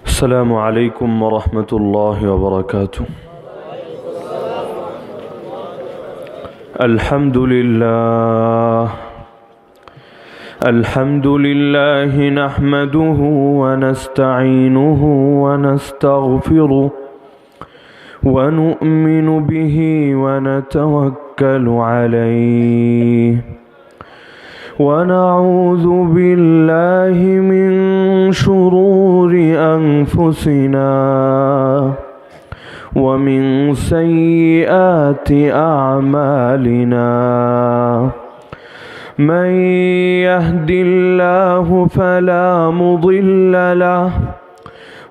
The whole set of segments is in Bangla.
السلام عليكم ورحمة الله وبركاته. الحمد لله نحمده ونستعينه ونستغفره ونؤمن به ونتوكل عليه ونعوذ بالله من شرور أنفسنا ومن سيئات أعمالنا. من يهد الله فلا مضل له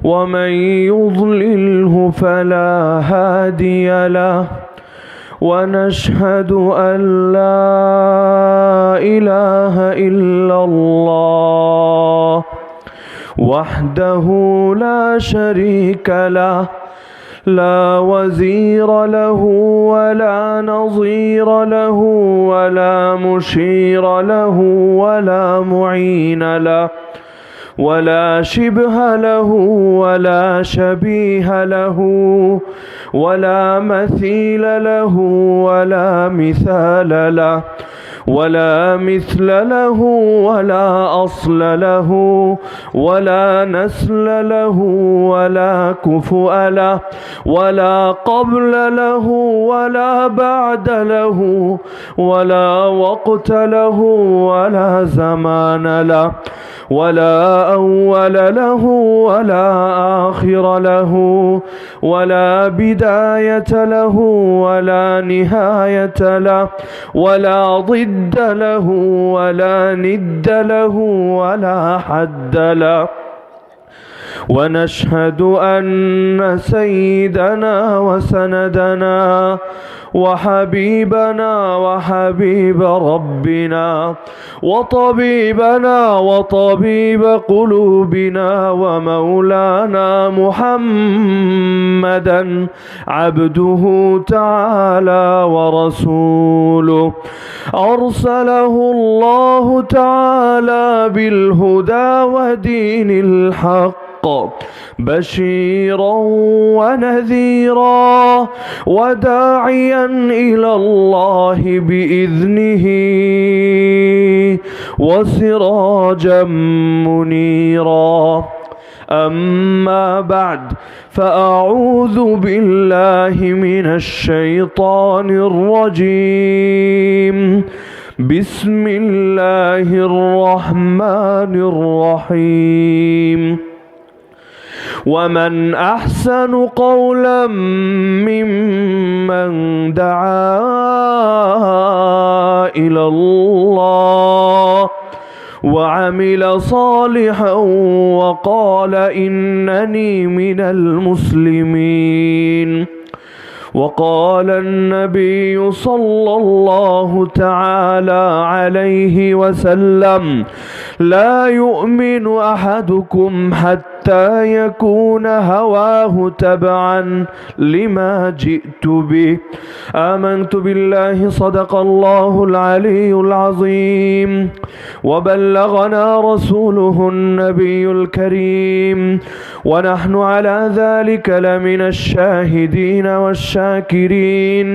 ومن يضلله فلا هادي له. ونشهد أن لا إله إلا الله وحده لا شريك له لا وزير له ولا نظير له ولا مشير له ولا معين له ولا شبه له ولا شبيه له ولا مثيل له ولا مثال له ولا مثل له ولا أصل له ولا نسل له ولا كفؤ له ولا قبل له ولا بعد له ولا وقت له ولا زمان له ولا أول له ولا آخر له ولا بداية له ولا نهاية له ولا ضد له ولا ند له ولا حد له. ونشهد أن سيدنا وسندنا وحبيبنا وحبيب ربنا وطبيبنا وطبيب قلوبنا ومولانا محمدا عبده تعالى ورسوله أرسله الله تعالى بالهدى ودين الحق بشيرا ونذيرا وداعيا إلى الله بإذنه وسراجا منيرا. أما بعد فأعوذ بالله من الشيطان الرجيم. بسم الله الرحمن الرحيم. ومن أحسن قولا ممن دعا إلى الله وعمل صالحا وقال إنني من المسلمين. وقال النبي صلى الله تعالى عليه وسلم لا يؤمن أحدكم حتى يكون هواه تبعا لما جئت به. آمنت بالله صدق الله العلي العظيم وبلغنا رسوله النبي الكريم ونحن على ذلك لمن الشاهدين والشاكرين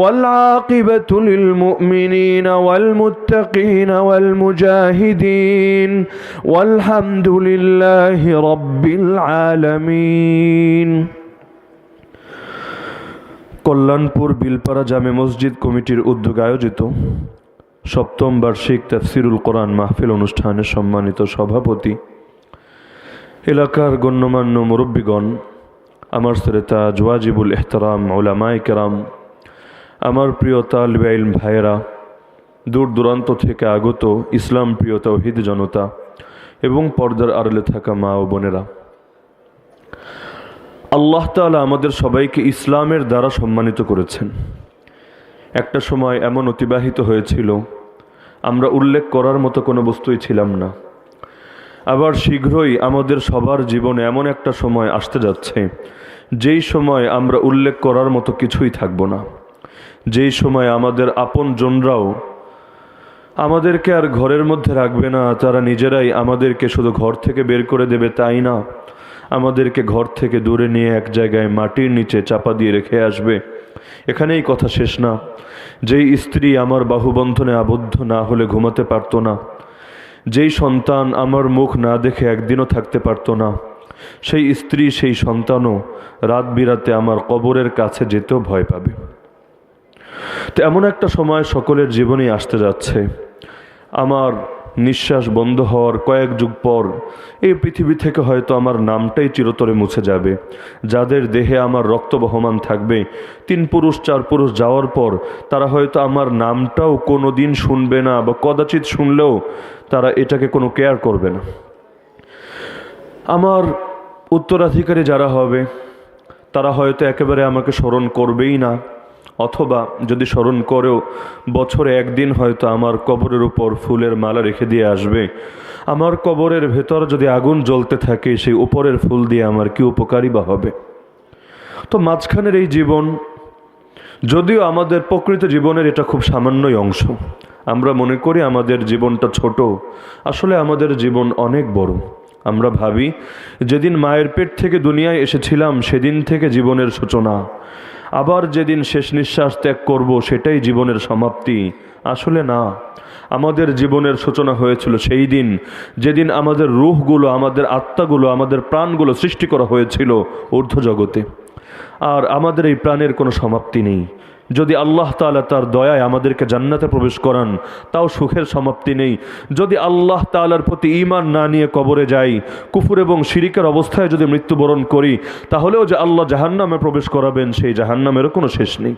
والعاقبة للمؤمنين والمتقين والمجاهدين والحمد لله رب العالمين. কল্যাণপুর বিলপাড়া জামে মসজিদ কমিটির উদ্যোগে আয়োজিত সপ্তম বার্ষিক তাফসিরুল কোরআন মাহফিল অনুষ্ঠানের সম্মানিত সভাপতি, এলাকার গণ্যমান্য মুরব্বীগণ, আমার শ্রোতা ওয়াজিবুল ইহতারাম উলামায়ে কেরাম, আমার প্রিয় তালিবে ইলম ভাইয়েরা, দূর দূরান্ত থেকে আগত ইসলাম প্রিয় তাওহীদ জনতা এবং পর্দার আড়ালে থাকা মা ও বোনেরা, আল্লাহ তাআলা আমাদের সবাইকে ইসলামের দ্বারা সম্মানিত করেছেন। একটা সময় এমন অতিবাহিত হয়েছিল আমরা উল্লেখ করার মতো কোনো বস্তুই ছিলাম না। আবার শীঘ্রই আমাদের সবার জীবনে এমন একটা সময় আসতে যাচ্ছে যেই সময় আমরা উল্লেখ করার মতো কিছুই থাকব না, যেই সময় আমাদের আপনজনরাও আমাদেরকে আর ঘরের মধ্যে রাখবে না, তারা নিজেরাই আমাদেরকে শুধু ঘর থেকে বের করে দেবে তাই না, আমাদেরকে ঘর থেকে দূরে নিয়ে এক জায়গায় মাটির নিচে চাপা দিয়ে রেখে আসবে। এখানেই কথা শেষ না। যেই স্ত্রী আমার বাহুবন্ধনে আবদ্ধ না হলে ঘুমাতে পারতো না, যেই সন্তান আমার মুখ না দেখে একদিনও থাকতে পারতো না, সেই স্ত্রী সেই সন্তানও রাত বিরাতে আমার কবরের কাছে যেতেও ভয় পাবে। তো এমন একটা সময় সকলের জীবনেই আসতে যাচ্ছে। আমার নিঃশ্বাস বন্ধ হওয়ার কয়েক যুগ পর এই পৃথিবী থেকে হয়তো আমার নামটাই চিরতরে মুছে যাবে। যাদের দেহে আমার রক্ত বহমান থাকবে, 3 পুরুষ 4 পুরুষ যাওয়ার পর তারা হয়তো আমার নামটাও কোনো দিন শুনবে না, বা কদাচিৎ শুনলেও তারা এটাকে কোনো কেয়ার করবে না। আমার উত্তরাধিকারী যারা হবে তারা হয়তো একেবারে আমাকে স্মরণ করবেই না, অথবা যদি স্মরণ করেও বছরে একদিন হয়তো আমার কবরের উপর ফুলের মালা রেখে দিয়ে আসবে। আমার কবরের ভেতর যদি আগুন জ্বলতে থাকে, সেই উপরের ফুল দিয়ে আমার কি উপকারী বা হবে? তো মাঝখানের এই জীবন, যদিও আমাদের প্রকৃত জীবনের এটা খুব সামান্যই অংশ। আমরা মনে করি আমাদের জীবনটা ছোট, আসলে আমাদের জীবন অনেক বড়। আমরা ভাবি যেদিন মায়ের পেট থেকে দুনিয়ায় এসেছিলাম সেদিন থেকে জীবনের সূচনা, আবার যেদিন শেষ নিঃশ্বাস ত্যাগ করব সেটাই জীবনের সমাপ্তি। আসলে না, আমাদের জীবনের সূচনা হয়েছিল সেই দিন যেদিন আমাদের রূহগুলো, আমাদের আত্মাগুলো, আমাদের প্রাণগুলো সৃষ্টি করা হয়েছিল ঊর্ধ্ব জগতে। আর আমাদের এই প্রাণের কোনো সমাপ্তি নেই। যদি আল্লাহ তাআলা তার দয়ায় আমাদেরকে জান্নাতে প্রবেশ করান, তাও সুখের সমাপ্তি নেই। যদি আল্লাহ তাআলার প্রতি ঈমান না নিয়ে কবরে যাই, কুফর এবং শিরিকের অবস্থায় যদি মৃত্যুবরণ করি, তাহলেও যে আল্লাহ জাহান্নামে প্রবেশ করাবেন, সেই জাহান্নামেরও কোনো শেষ নেই।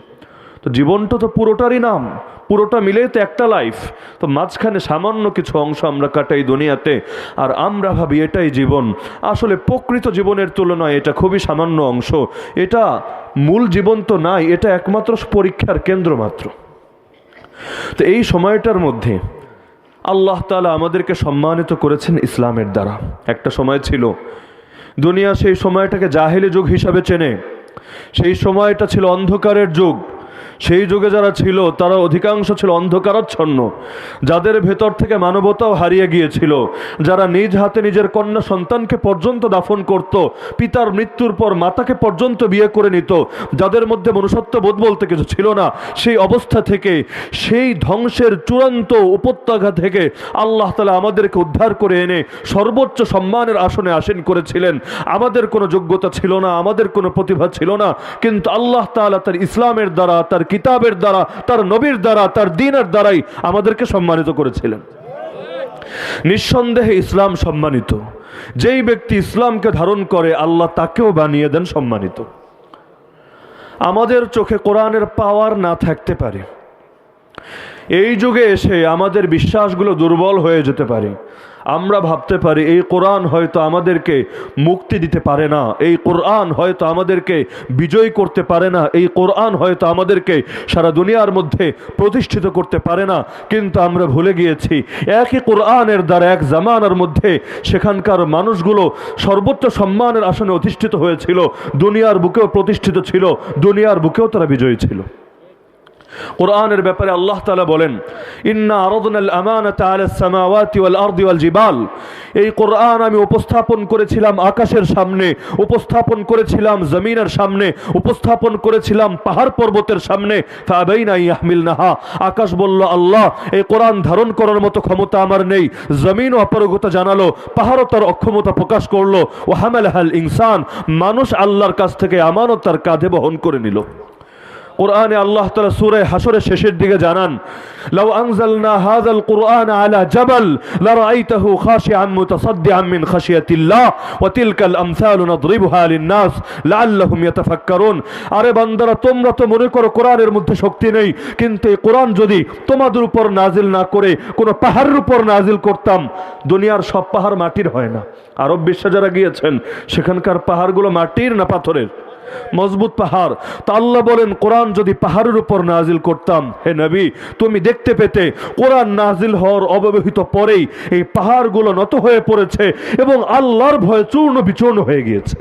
তো জীবনটা তো পুরোটারই নাম, পুরোটা মিলেই তো একটা লাইফ। তো মাঝখানে সামান্য কিছু অংশ আমরা কাটাই দুনিয়াতে, আর আমরা ভাবি এটাই জীবন। আসলে প্রকৃত জীবনের তুলনায় এটা খুবই সামান্য অংশ। এটা মূল জীবন তো নাই, এটা একমাত্র পরীক্ষার কেন্দ্র মাত্র। তো এই সময়টার মধ্যে আল্লাহ তাআলা আমাদেরকে সম্মানিত করেছেন ইসলামের দ্বারা। একটা সময় ছিল দুনিয়া সেই সময়টাকে জাহেলি যুগ হিসাবে চেনে। সেই সময়টা ছিল অন্ধকারের যুগ। সেই যুগে যারা ছিল তারা অধিকাংশ ছিল অন্ধকারাচ্ছন্ন, যাদের ভেতর থেকে মানবতাও হারিয়ে গিয়েছিল, যারা নিজ হাতে নিজের কন্যা সন্তানকে পর্যন্ত দাফন করত, পিতার মৃত্যুর পর মাতাকে পর্যন্ত বিয়ে করে নিত, যাদের মধ্যে মনুষ্যত্ববোধ বলতে কিছু ছিল না। সেই অবস্থা থেকে, সেই ধ্বংসের চূড়ান্ত উপত্যকা থেকে আল্লাহ তাআলা আমাদেরকে উদ্ধার করে এনে সর্বোচ্চ সম্মানের আসনে আসীন করেছিলেন। আমাদের কোনো যোগ্যতা ছিল না, আমাদের কোনো প্রতিভা ছিল না, কিন্তু আল্লাহ তাআলা তার ইসলামের দ্বারা, তার কিতাবের দ্বারা, তার নবীর দ্বারা, তার দ্বীনের দ্বারাই আমাদেরকে সম্মানিত করেছিলেন। নিঃসন্দেহে ইসলাম সম্মানিত। যেই ব্যক্তি ইসলামকে ধারণ করে আল্লাহ তাকেও বানিয়ে দেন সম্মানিত। আমাদের চোখে কোরআনের পাওয়ার না থাকতে পারে, এই যুগে এসে আমাদের বিশ্বাসগুলো দুর্বল হয়ে যেতে পারে। আমরা ভাবতে পারি এই কোরআন হয়তো আমাদেরকে মুক্তি দিতে পারে না, এই কোরআন হয়তো আমাদেরকে বিজয় করতে পারে না, এই কোরআন হয়তো আমাদেরকে সারা দুনিয়ার মধ্যে প্রতিষ্ঠিত করতে পারে না। কিন্তু আমরা ভুলে গিয়েছি একই কোরআনের দ্বারা এক জামানার মধ্যে সেখানকার মানুষগুলো সর্বোচ্চ সম্মানের আসনে অধিষ্ঠিত হয়েছিল, দুনিয়ার বুকেও প্রতিষ্ঠিত ছিল, দুনিয়ার বুকেও তারা বিজয়ী ছিল। কোরআনের ব্যাপারে আল্লাহ তাআলা বলেন, ইন্না আরাদনাল আমানাতা আলাস সামাওয়াতি ওয়াল আরদি ওয়াল জিবাল। এই কোরআন আমি উপস্থাপন করেছিলাম আকাশের সামনে, উপস্থাপন করেছিলাম জমিনের সামনে, উপস্থাপন করেছিলাম পাহাড় পর্বতের সামনে। ফাআবাইনা ইয়াহমিলনাহা। আকাশ বলল আল্লাহ এই কোরআন ধারণ করার মতো ক্ষমতা আমার নেই, জমিন অপারগতা জানালো, পাহাড়ও তার অক্ষমতা প্রকাশ করলো। ওয়া হামালাহাল ইনসান। মানুষ আল্লাহর কাছ থেকে আমানত তার কাঁধে বহন করে নিল। কোরআনে আল্লাহ তাআলা সূরা হাশরের শেষের দিকে জানান, লাউ আনজালনা হাযাল কুরআন আলা জাবাল লারাআইতাহু খাশিআন মুতাসাদ্দিআন মিন খাশিয়াতিল্লাহ ওয়া তিলকাল আমসালু নাদরিবুহা লিন-নাস লাআল্লাহুম ইয়াতাফাক্কারুন। আরে বান্দারা, তোমরা তো মনে করো কোরআনের মধ্যে শক্তি নেই, কিন্তু এই কোরআন যদি তোমাদের উপর নাজিল না করে কোনো পাহাড়ের উপর নাজিল করতাম, দুনিয়ার সব পাহাড় মাটির হয় না। আরব বিশ্বে যারা গিয়েছেন সেখানকার পাহাড়গুলো মাটির না পাথরের? মজবুত পাহাড়। তা আল্লাহ বলেন কোরআন যদি পাহাড়ের উপর নাজিল করতাম, হে নবী তুমি দেখতে পেতে কোরআন নাজিল হওয়ার অব্যবহিত পরেই এই পাহাড়গুলো নত হয়ে পড়েছে এবং আল্লাহর ভয়ে চূর্ণ বিচূর্ণ হয়ে গিয়েছে।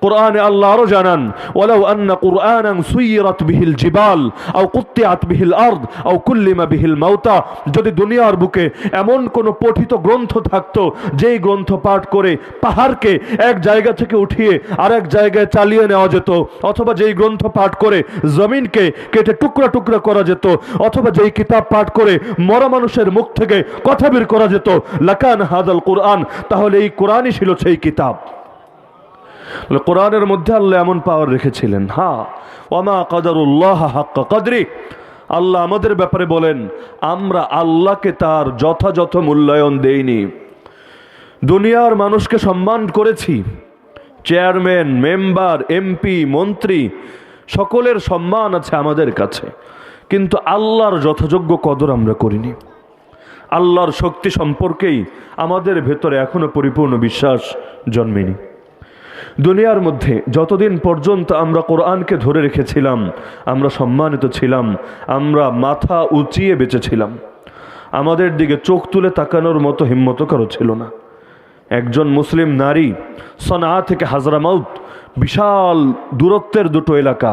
কোরআনে আল্লাহ আরো জানান, ওয়ালাউ আন্না কুরআনান সুইরাত বিহিল জিবাল আও কুত্তিআত বিহিল আরদ আও কুল্লিমা বিহিল মাউতা, যদি দুনিয়ার বুকে এমন কোন পঠিত গ্রন্থ থাকতো যেই গ্রন্থ পাঠ করে পাহাড়কে এক জায়গা থেকে উঠিয়ে আরেক জায়গায় চালিয়ে নেওয়া যেত, অথবা যেই গ্রন্থ পাঠ করে জমিনকে কেটে টুকরা টুকরা করা যেত, অথবা যেই কিতাব পাঠ করে মরা মানুষের মুখ থেকে কথা বের করা যেত, লাকান হাদাল কুরআন, তাহলে এই কোরআনই ছিল সেই কিতাব। কোরআনের মধ্যে আল্লাহ এমন পাওয়ার রেখেছিলেন। হ্যাঁ, ওয়ামা কাদারুল্লাহ হাক্কা কদরি, আল্লাহ আমাদের ব্যাপারে বলেন আমরা আল্লাহকে তার যথাযথ মূল্যায়ন দেইনি। দুনিয়ার মানুষকে সম্মান করেছি, চেয়ারম্যান, মেম্বার, এমপি, মন্ত্রী, সকলের সম্মান আছে আমাদের কাছে, কিন্তু আল্লাহর যথাযোগ্য কদর আমরা করিনি। আল্লাহর শক্তি সম্পর্কেই আমাদের ভেতরে এখনো পরিপূর্ণ বিশ্বাস জন্মেনি। দুনিয়ার মধ্যে যতদিন পর্যন্ত আমরা কোরআনকে ধরে রেখেছিলাম আমরা সম্মানিত ছিলাম, আমরা মাথা উঁচিয়ে বেঁচেছিলাম, আমাদের দিকে চোখ তুলে তাকানোর মতো হিম্মত কারো ছিল না। একজন মুসলিম নারী সনআ থেকে হাজরামাউত, বিশাল দূরত্বের দুটো এলাকা,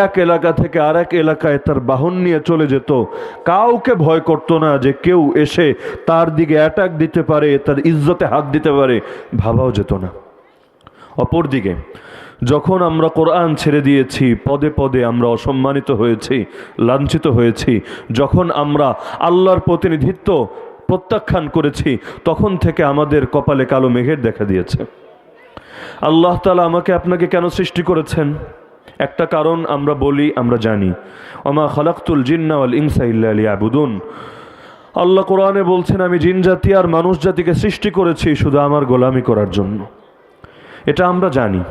এক এলাকা থেকে আরেক এলাকায় তার বাহন নিয়ে চলে যেত, কাউকে ভয় করত না যে কেউ এসে তার দিকে অ্যাটাক দিতে পারে, তার ইজ্জতে হাত দিতে পারে, ভাবাও যেত না। অপরদিকে যখন আমরা কোরআন ছেড়ে দিয়েছি পদে পদে আমরা অসম্মানিত হয়েছি, লাঞ্ছিত হয়েছি। যখন আমরা আল্লাহর প্রতিনিধিত্ব প্রত্যাখ্যান করেছি তখন থেকে আমাদের কপালে কালো মেঘের দেখা দিয়েছে। আল্লাহ তাআলা আমাকে আপনাকে কেন সৃষ্টি করেছেন? একটা কারণ আমরা বলি, আমরা জানি, ওমা খালাকতুল জিন্না ওয়াল ইনসা ইল্লা লিয়াবুদুন। আল্লাহ কোরআনে বলছেন আমি জিন জাতি আর মানুষ জাতিকে সৃষ্টি করেছি শুধু আমার গোলামি করার জন্য। এটা আমরা জানি,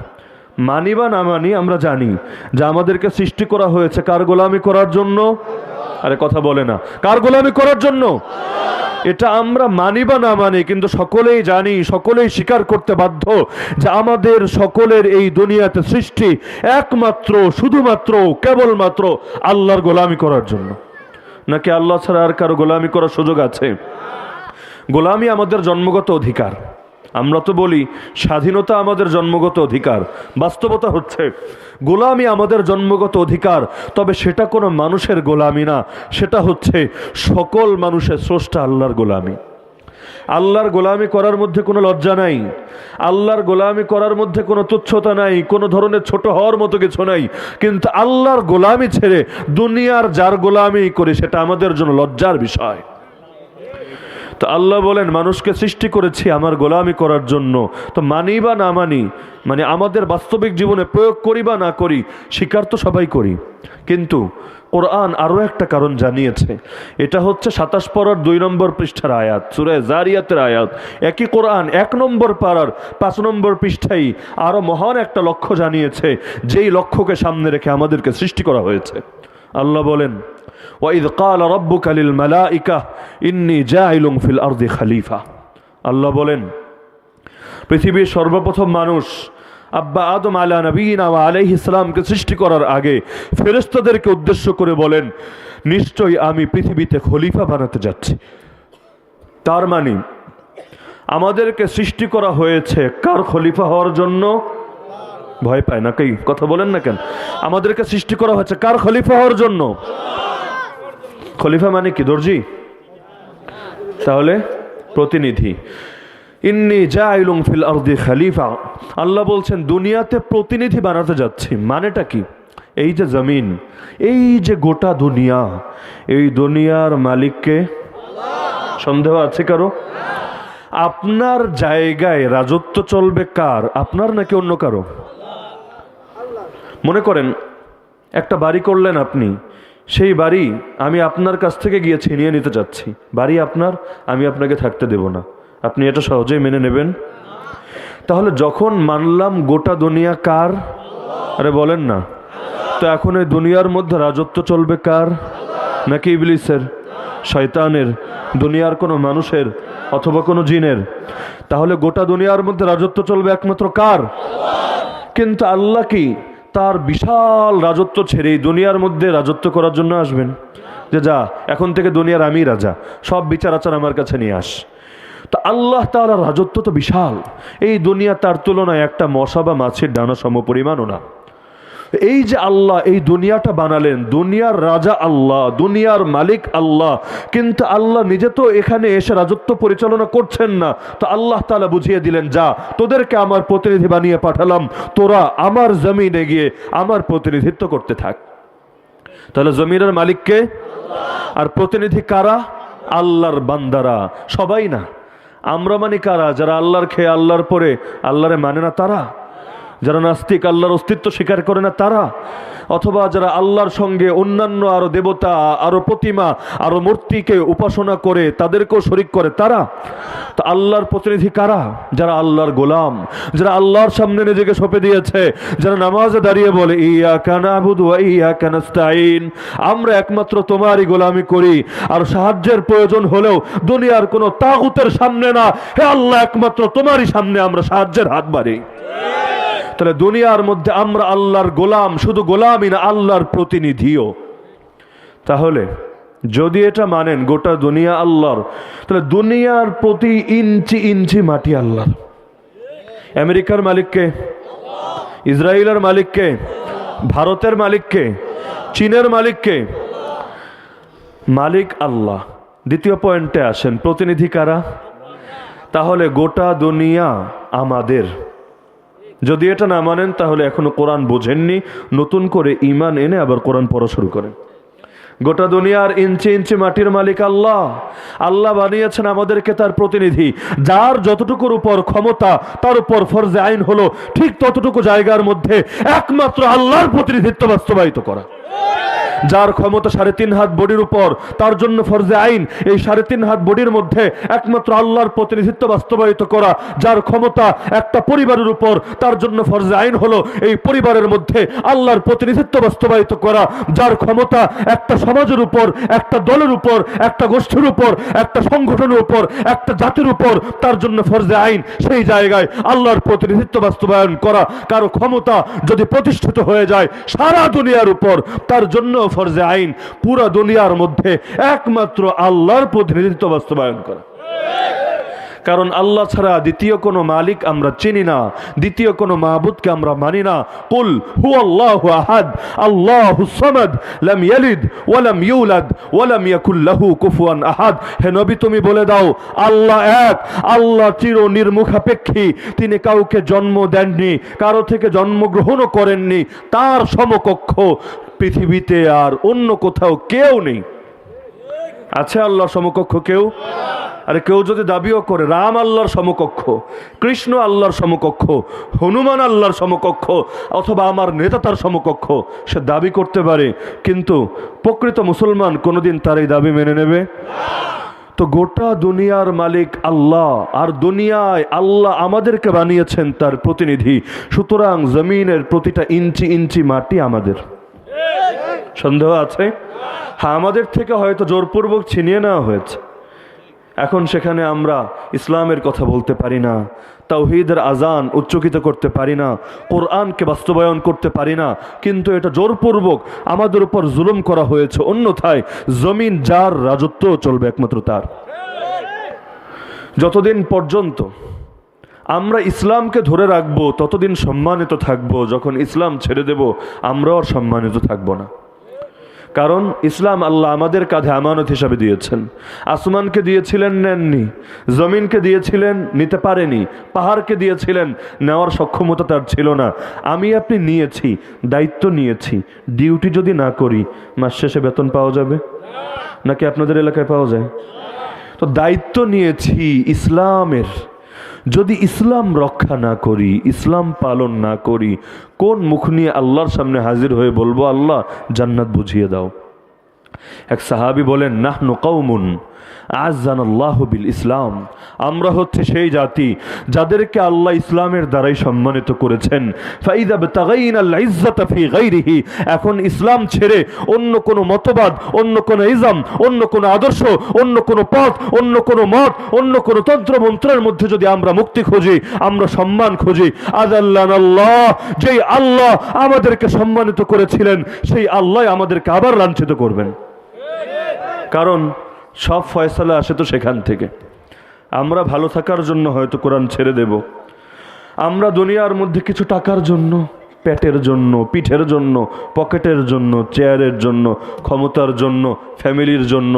মানি বা না মানি আমরা জানি যে আমাদেরকে সৃষ্টি করা হয়েছে কার গোলামি করার জন্য? আরে কথা বলে না, কার গোলামি করার জন্য? এটা আমরা মানি বা না মানি, কিন্তু সকলেই জানি, সকলেই স্বীকার করতে বাধ্য যে আমাদের সকলের এই দুনিয়াতে সৃষ্টি একমাত্র, শুধুমাত্র, কেবলমাত্র আল্লাহর গোলামি করার জন্য। নাকি আল্লাহ ছাড়া আর কারো গোলামি করার সুযোগ আছে? গোলামি আমাদের জন্মগত অধিকার। আমরা তো বলি স্বাধীনতা আমাদের জন্মগত অধিকার, বাস্তবতা হচ্ছে গোলামি আমাদের জন্মগত অধিকার, তবে সেটা কোনো মানুষের গোলামি না, সেটা হচ্ছে সকল মানুষের স্রষ্টা আল্লাহর গোলামি। আল্লাহর গোলামি করার মধ্যে কোনো লজ্জা নাই, আল্লাহর গোলামি করার মধ্যে কোনো তুচ্ছতা নাই, কোনো ধরনের ছোট হওয়ার মতো কিছু নাই। কিন্তু আল্লাহর গোলামি ছেড়ে দুনিয়ার যার গোলামি করে সেটা আমাদের জন্য লজ্জার বিষয়। তো আল্লাহ বলেন মানুষকে সৃষ্টি করেছি আমার গোলামি করার জন্য, তো মানি বা না মানি, মানে আমাদের বাস্তবিক জীবনে প্রয়োগ করি বা না করি, স্বীকার তো সবাই করি। কিন্তু কোরআন আরও একটা কারণ জানিয়েছে, এটা হচ্ছে 27 পারার 2 নম্বর পৃষ্ঠার আয়াত, সূরা জারিয়াতের আয়াত। একই কোরআন 1 নম্বর পারার 5 নম্বর পৃষ্ঠায় আরও মহান একটা লক্ষ্য জানিয়েছে, যেই লক্ষ্যকে সামনে রেখে আমাদেরকে সৃষ্টি করা হয়েছে। আল্লাহ বলেন وَإِذْ قَالَ رَبُّكَ لِلْمَلَائِكَةِ إِنِّي جَاعِلٌ فِي الْأَرْضِ خَلِيفَةً। আল্লাহ বলেন পৃথিবীর সর্বপ্রথম মানুষ আব্বা আদম আলা নবীনা ওয়া আলাইহিস সালামকে সৃষ্টি করার আগে ফেরেশতাদেরকে উদ্দেশ্য করে বলেন নিশ্চয়ই আমি পৃথিবীতে খলিফা বানাতে যাচ্ছি। তার মানে আমাদেরকে সৃষ্টি করা হয়েছে কার খলিফা হওয়ার জন্য? ভয় পায় না, কই কথা বলেন না কেন? আমাদেরকে সৃষ্টি করা হয়েছে কার খলিফা হওয়ার জন্য? খলিফা মানে কি? দর্জি? তাহলে প্রতিনিধি। ইন্নী জাইলুন ফিল আরদি খলিফা, আল্লাহ বলছেন দুনিয়াতে প্রতিনিধি বানাতে যাচ্ছি। মানেটা কি? এই যে জমিন, এই যে গোটা দুনিয়া, এই দুনিয়ার মালিককে সন্দেহ আছে কারো? আপনার জায়গায় রাজত্ব চলবে কার? আপনার নাকি অন্য কারো? মনে করেন একটা বাড়ি করলেন আপনি, সেই বাড়ি আমি আপনার কাছ থেকে গিয়ে ছিনিয়ে নিতে চাচ্ছি। বাড়ি আপনার, আমি আপনাকে থাকতে দেব না, আপনি এটা সহজেই মেনে নেবেন? তাহলে যখন মানলাম গোটা দুনিয়া কার, আরে বলেন না, তো এখন এই দুনিয়ার মধ্যে রাজত্ব চলবে কার? নাকি ইবলিসের, শয়তানের, দুনিয়ার কোনো মানুষের অথবা কোনো জিনের? তাহলে গোটা দুনিয়ার মধ্যে রাজত্ব চলবে একমাত্র কার? কিন্তু আল্লাহ কি তার বিশাল রাজত্ব ছেড়ে এই দুনিয়ার মধ্যে রাজত্ব করার জন্য আসবেন? যে যা এখন থেকে দুনিয়ার আমি রাজা, সব বিচার আচার আমার কাছে নিয়ে আস। তো আল্লাহ তাআলার রাজত্ব তো বিশাল। এই দুনিয়া তার তুলনায় একটা মশা বা মাছের ডানা সমপরিমাণও না। এই যে আল্লাহ এই দুনিয়াটা বানালেন, দুনিয়ার রাজা আল্লাহ, দুনিয়ার মালিক আল্লাহ, কিন্তু আল্লাহ নিজে তো এখানে এসে রাজত্ব পরিচালনা করছেন না। তো আল্লাহ তাআলা বুঝিয়ে দিলেন, যা, তোদেরকে আমার প্রতিনিধি বানিয়ে পাঠালাম, তোরা আমার জমিনে গিয়ে আমার প্রতিনিধিত্ব করতে থাক। তাহলে জমিনের মালিককে, আর প্রতিনিধি কারা? আল্লাহর বান্দারা, সবাই না। আমরা মানে কারা? যারা আল্লাহর খেয়ে আল্লাহর পরে আল্লাহরে মানে না তারা, যারা নাস্তিক, আল্লাহর অস্তিত্ব স্বীকার করে না তারা, অথবা যারা আল্লাহর সঙ্গে অন্যান্য আরো দেবতা, আরো প্রতিমা, আরো মূর্তিকে উপাসনা করে তাদেরকেও শরীক করে তারা। তো আল্লাহর প্রতিনিধি কারা? যারা আল্লাহর গোলাম, যারা আল্লাহর সামনে নিজেকে সঁপে দিয়েছে, যারা নামাজে দাঁড়িয়ে বলে ইয়াকা না'বুদু ওয়া ইয়াকা নাস্তাঈন, আমরা একমাত্র তোমারই গোলামি করি, আর সাহায্যের প্রয়োজন হলেও দুনিয়ার কোনো তাগুতের সামনে না, হে আল্লাহ একমাত্র তোমারই সামনে আমরা সাহায্যের হাত বাড়ি। তাহলে দুনিয়ার মধ্যে আমরা আল্লাহর গোলাম, শুধু গোলামই না, আল্লাহর প্রতিনিধিও। তাহলে যদি এটা মানেন গোটা দুনিয়া আল্লাহর, তাহলে দুনিয়ার প্রতি ইঞ্চি ইঞ্চি মাটি আল্লাহর। আমেরিকার মালিককে, ইসরায়েলের মালিককে, ভারতের মালিককে, চীনের মালিককে? মালিক আল্লাহ। দ্বিতীয় পয়েন্টে আসেন, প্রতিনিধি কারা? তাহলে গোটা দুনিয়া আমাদের। যদি এটা না মানেন তাহলে এখনো কোরআন বোঝেননি, নতুন করে ঈমান এনে আবার কোরআন পড়া শুরু করেন। গোটা দুনিয়ার ইঞ্চি ইঞ্চি মাটির মালিক আল্লাহ। আল্লাহ বানিয়েছেন আমাদেরকে তার প্রতিনিধি। যার যতটুকুর উপর ক্ষমতা, তার উপর ফরজে আইন হলো ঠিক ততটুকু জায়গার মধ্যে একমাত্র আল্লাহর প্রতিনিধিত্ব বাস্তবায়িত করা। যার ক্ষমতা 3.5 হাত বডির উপর, তার জন্য ফরজে আইন এই 3.5 হাত বডির মধ্যে একমাত্র আল্লাহর প্রতিনিধিত্ব বাস্তবায়িত করা। যার ক্ষমতা একটা পরিবারের উপর, তার জন্য ফরজে আইন হলো এই পরিবারের মধ্যে আল্লাহর প্রতিনিধিত্ব বাস্তবায়িত করা। যার ক্ষমতা একটা সমাজের উপর, একটা দলের উপর, একটা গোষ্ঠীর উপর, একটা সংগঠনের উপর, একটা জাতির উপর, তার জন্য ফরজে আইন সেই জায়গায় আল্লাহর প্রতিনিধিত্ব বাস্তবায়ন করা। কারো ক্ষমতা যদি প্রতিষ্ঠিত হয়ে যায় সারা দুনিয়ার উপর, তার জন্য ফরজে আইন পুরো দুনিয়ার মধ্যে একমাত্র আল্লাহর প্রতিনিধিত্ব বাস্তবায়ন করা। কারণ আল্লাহ ছাড়া দ্বিতীয় কোনো মালিক আমরা চিনি না, দ্বিতীয় কোনো মাবুদকে আমরা মানি না। কুল হুয়াল্লাহু আহাদ আল্লাহুস সামাদ লাম ইয়ালিদ ওয়া লাম ইউলাদ ওয়া লাম ইয়াকুল লাহু কুফুয়ান আহাদ। হে নবী, তুমি বলে দাও আল্লাহ এক, আল্লাহ চির নির্মুখাপেক্ষী, তিনি কাউকে জন্ম দেননি, কারো থেকে জন্মগ্রহণও করেননি, তার সমকক্ষ পৃথিবীতে আর অন্য কোথাও কেউ নেই। আছে আল্লাহর সমকক্ষ কেউ? আরে কেউ যদি দাবিও করে রাম আল্লাহর সমকক্ষ, কৃষ্ণ আল্লাহর সমকক্ষ, হনুমান আল্লাহর সমকক্ষ, অথবা আমার নেতা তার সমকক্ষ, সে দাবি করতে পারে, কিন্তু প্রকৃত মুসলমান কোনোদিন তার এই দাবি মেনে নেবে? তো গোটা দুনিয়ার মালিক আল্লাহ, আর দুনিয়ায় আল্লাহ আমাদেরকে বানিয়েছেন তার প্রতিনিধি। সুতরাং জমিনের প্রতিটা ইঞ্চি ইঞ্চি মাটি আমাদের। সন্দেহ আছে? হ্যাঁ, আমাদের থেকে হয়তো জোরপূর্বক ছিনিয়ে নেওয়া হয়েছে। এখন সেখানে আমরা ইসলামের কথা বলতে পারি না, তাওহীদের আজান উচ্চকিত করতে পারি না, কোরআনকে বাস্তবায়ন করতে পারি না, কিন্তু এটা জোরপূর্বক আমাদের উপর জুলুম করা হয়েছে। অন্যথায় জমিন যার, রাজত্ব চলবে একমাত্র তার। যতদিন পর্যন্ত আমরা ইসলামকে ধরে রাখবো ততদিন সম্মানিত থাকবো। যখন ইসলাম ছেড়ে দেব আমরাও আর সম্মানিত থাকবো না। কারণ ইসলাম আল্লাহ আমাদের কাঁধে আমানত হিসাবে দিয়েছেন। আসমানকে দিয়েছিলেন, নেননি। জমিনকে দিয়েছিলেন, নিতে পারেনি। পাহাড়কে দিয়েছিলেন, নেওয়ার সক্ষমতা তার ছিল না। আমি আপনি নিয়েছি, দায়িত্ব নিয়েছি। ডিউটি যদি না করি মাস শেষে বেতন পাওয়া যাবে নাকি আপনাদের এলাকায় পাওয়া যায়? তো দায়িত্ব নিয়েছি ইসলামের, যদি ইসলাম রক্ষা না করি, ইসলাম পালন না করি, কোন মুখ নিয়ে আল্লাহর সামনে হাজির হয়ে বলবো আল্লাহ জান্নাত বুঝিয়ে দাও? এক সাহাবী বলেন, নাহনু কওমুন আ'আজ্জানাল্লাহু বিল ইসলাম, আমরা হচ্ছে সেই জাতি যাদেরকে আল্লাহ ইসলামের দ্বারাই সম্মানিত করেছেন। ফাইযা বিতাগাইনাল ইজ্জাতা ফি গায়রিহি, এখন ইসলাম ছেড়ে অন্য কোনো মতবাদ, অন্য কোনো ইজম, অন্য কোনো আদর্শ, অন্য কোনো পথ, অন্য কোনো মত, অন্য কোনো তন্ত্র মন্ত্রের মধ্যে যদি আমরা মুক্তি খুঁজি, আমরা সম্মান খুঁজি, আযাল্লানাল্লাহ, যেই আল্লাহ আমাদেরকে সম্মানিত করেছিলেন সেই আল্লাহ আমাদেরকে আবার লাঞ্ছিত করবেন। কারণ সব ফয়সালা আসে তো সেখান থেকে। আমরা ভালো থাকার জন্য হয়তো কোরআন ছেড়ে দেব। আমরা দুনিয়ার মধ্যে কিছু টাকার জন্য, পেটের জন্য, পিঠের জন্য, পকেটের জন্য, চেয়ারের জন্য, ক্ষমতার জন্য, ফ্যামিলির জন্য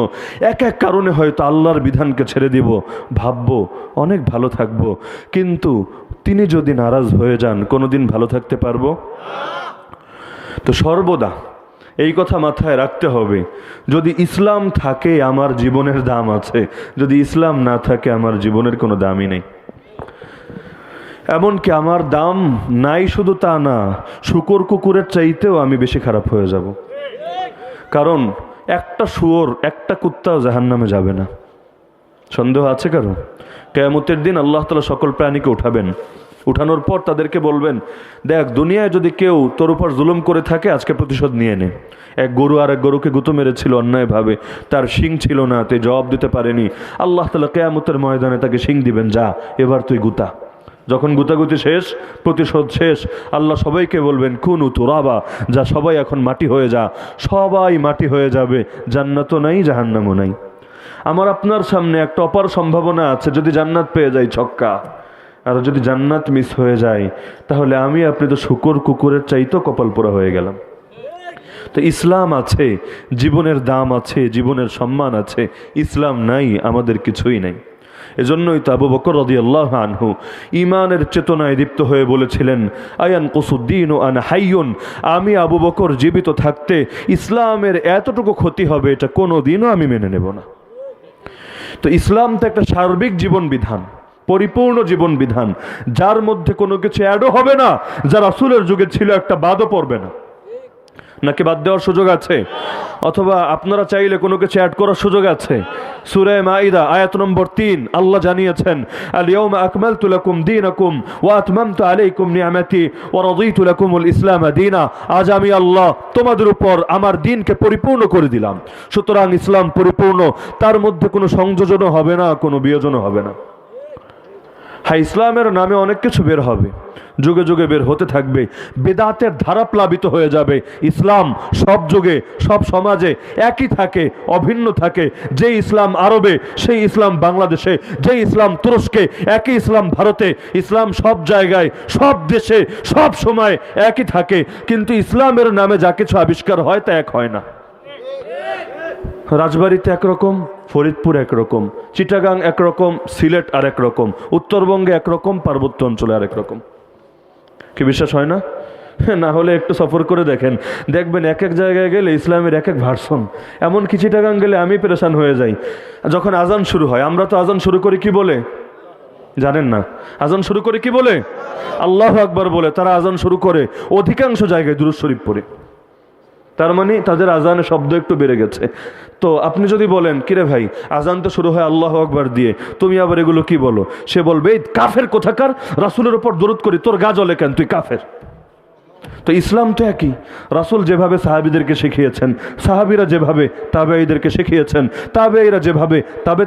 এক এক কারণে হয়তো আল্লাহর বিধানকে ছেড়ে দিব, ভাববো অনেক ভালো থাকবো। কিন্তু তিনি যদি নারাজ হয়ে যান, কোনোদিন ভালো থাকতে পারবো? তো সর্বদা এই কথা মাথায় রাখতে হবে, যদি ইসলাম থাকে আমার জীবনের দাম আছে, যদি ইসলাম না থাকে আমার জীবনের কোনো দামই নেই। এমনকি আমার দাম নাই শুধু তা না, শূকর কুকুরের চাইতেও আমি বেশি খারাপ হয়ে যাব। কারণ একটা শুয়োর, একটা কুত্তাও জাহান্নামে যাবে না। সন্দেহ আছে কারো? কিয়ামতের দিন আল্লাহ তাআলা সকল প্রাণীকে উঠাবেন, উঠানোর পর তাদেরকে বলবেন, দেখ দুনিয়ায় যদি কেউ তোর উপর জুলুম করে থাকে আজকে প্রতিশোধ নিয়ে নে। এক গরু আর এক গরুকে গুঁতো মেরেছিল অন্যায়ভাবে, তার শিং ছিল না, তুই জবাব দিতে পারেনি। আল্লাহ তাআলা কিয়ামতের ময়দানে তাকে শিং দিবেন, যা এবার তুই গুতা। যখন গুতাগুতি শেষ, প্রতিশোধ শেষ, আল্লাহ সবাইকে বলবেন কুনু তুরাবা, যা সবাই এখন মাটি হয়ে যা। সবাই মাটি হয়ে যাবে, জান্নাতও নাই জাহান্নামও নাই। আমার আপনার সামনে একটা অপার সম্ভাবনা আছে, যদি জান্নাত পেয়ে যাই ছক্কা, আর যদি জান্নাত মিস হয়ে যায় তাহলে আমি আপনি তো শূকর কুকুরের চাইতেও কপাল পোড়া হয়ে গেলাম। তো ইসলাম আছে, জীবনের দাম আছে, জীবনের সম্মান আছে। ইসলাম নাই, আমাদের কিছুই নাই। এজন্যই তো আবু বকর রাদিয়াল্লাহু আনহু ঈমানের চেতনায় দীপ্ত হয়ে বলেছিলেন, আয়ান কুসুদ্দিন ও আনা হাইয়ুন, আমি আবু বকর জীবিত থাকতে ইসলামের এতটুকু ক্ষতি হবে এটা কোনোদিনও আমি মেনে নেব না। তো ইসলাম তো একটা সার্বিক জীবন বিধান, পরিপূর্ণ জীবন বিধান, যার মধ্যে কোনো কিছু অ্যাডও হবে না, যা রাসূলের যুগে ছিল একটা বাদও পড়বে না। নাকি বাদ দেওয়ার সুযোগ আছে? অথবা আপনারা চাইলে কোনো কিছু অ্যাড করার সুযোগ আছে? সূরা মাঈদা আয়াত নম্বর 3 আল্লাহ জানিয়েছেন, আল ইয়াউমা আকমালতু লাকুম দীনাকুম ওয়া আতমামতু আলাইকুম নি'মাতি ওয়া রাদিতু লাকুমুল ইসলাম দীনা। আজ আমি আল্লাহ তোমাদের উপর আমার দ্বীনকে পরিপূর্ণ করে দিলাম। সুতরাং ইসলাম পরিপূর্ণ, তার মধ্যে কোনো সংযোজনও হবে না, কোনো বিয়োজনও হবে না। হ্যাঁ, ইসলামের নামে অনেক কিছু বের হবে, যুগে যুগে বের হতে থাকবে, বেদাতের ধারা প্লাবিত হয়ে যাবে। ইসলাম সব যুগে সব সমাজে একই থাকে, অভিন্ন থাকে। যে ইসলাম আরবে সেই ইসলাম বাংলাদেশে, যে ইসলাম তুরস্কে একই ইসলাম ভারতে, ইসলাম সব জায়গায় সব দেশে সব সময় একই থাকে। কিন্তু ইসলামের নামে যা কিছু আবিষ্কার হয় তা এক হয় না। রাজবাড়িতে একরকম, ফরিদপুর একরকম, চিটাগাং একরকম, সিলেট আর একরকম, উত্তরবঙ্গে একরকম, পার্বত্য অঞ্চলে আরেক রকম। কি বিশ্বাস হয় না? না হলে একটু সফর করে দেখেন, দেখবেন এক এক জায়গায় গেলে ইসলামের এক এক ভার্সন। এমনকি চিটাগাং গেলে আমি পেরেশান হয়ে যাই। যখন আজান শুরু হয়, আমরা তো আজান শুরু করি কি বলে জানেন না? আজান শুরু করে কি বলে? আল্লাহু আকবার বলে। তারা আজান শুরু করে অধিকাংশ জায়গায় দুরূদ শরীফ পড়ে। তার মানে তাদের আজানের শব্দ একটু বেড়ে গেছে। তো আপনি যদি বলেন, কিরে ভাই আজান তো শুরু হয় আল্লাহু আকবার দিয়ে, তুমি আবার এগুলো কি বলো? সে বলবে, এই কাফের কোথাকার, রাসূলের উপর দরুদ করি, তোর গা জ্বলে কেন, তুই কাফের। তো ইসলাম তো একই। রাসূল যেভাবে সাহাবীদেরকে শিখিয়েছেন, সাহাবীরা যেভাবে তাবেঈদেরকে শিখিয়েছেন, তাবেঈরা যেভাবে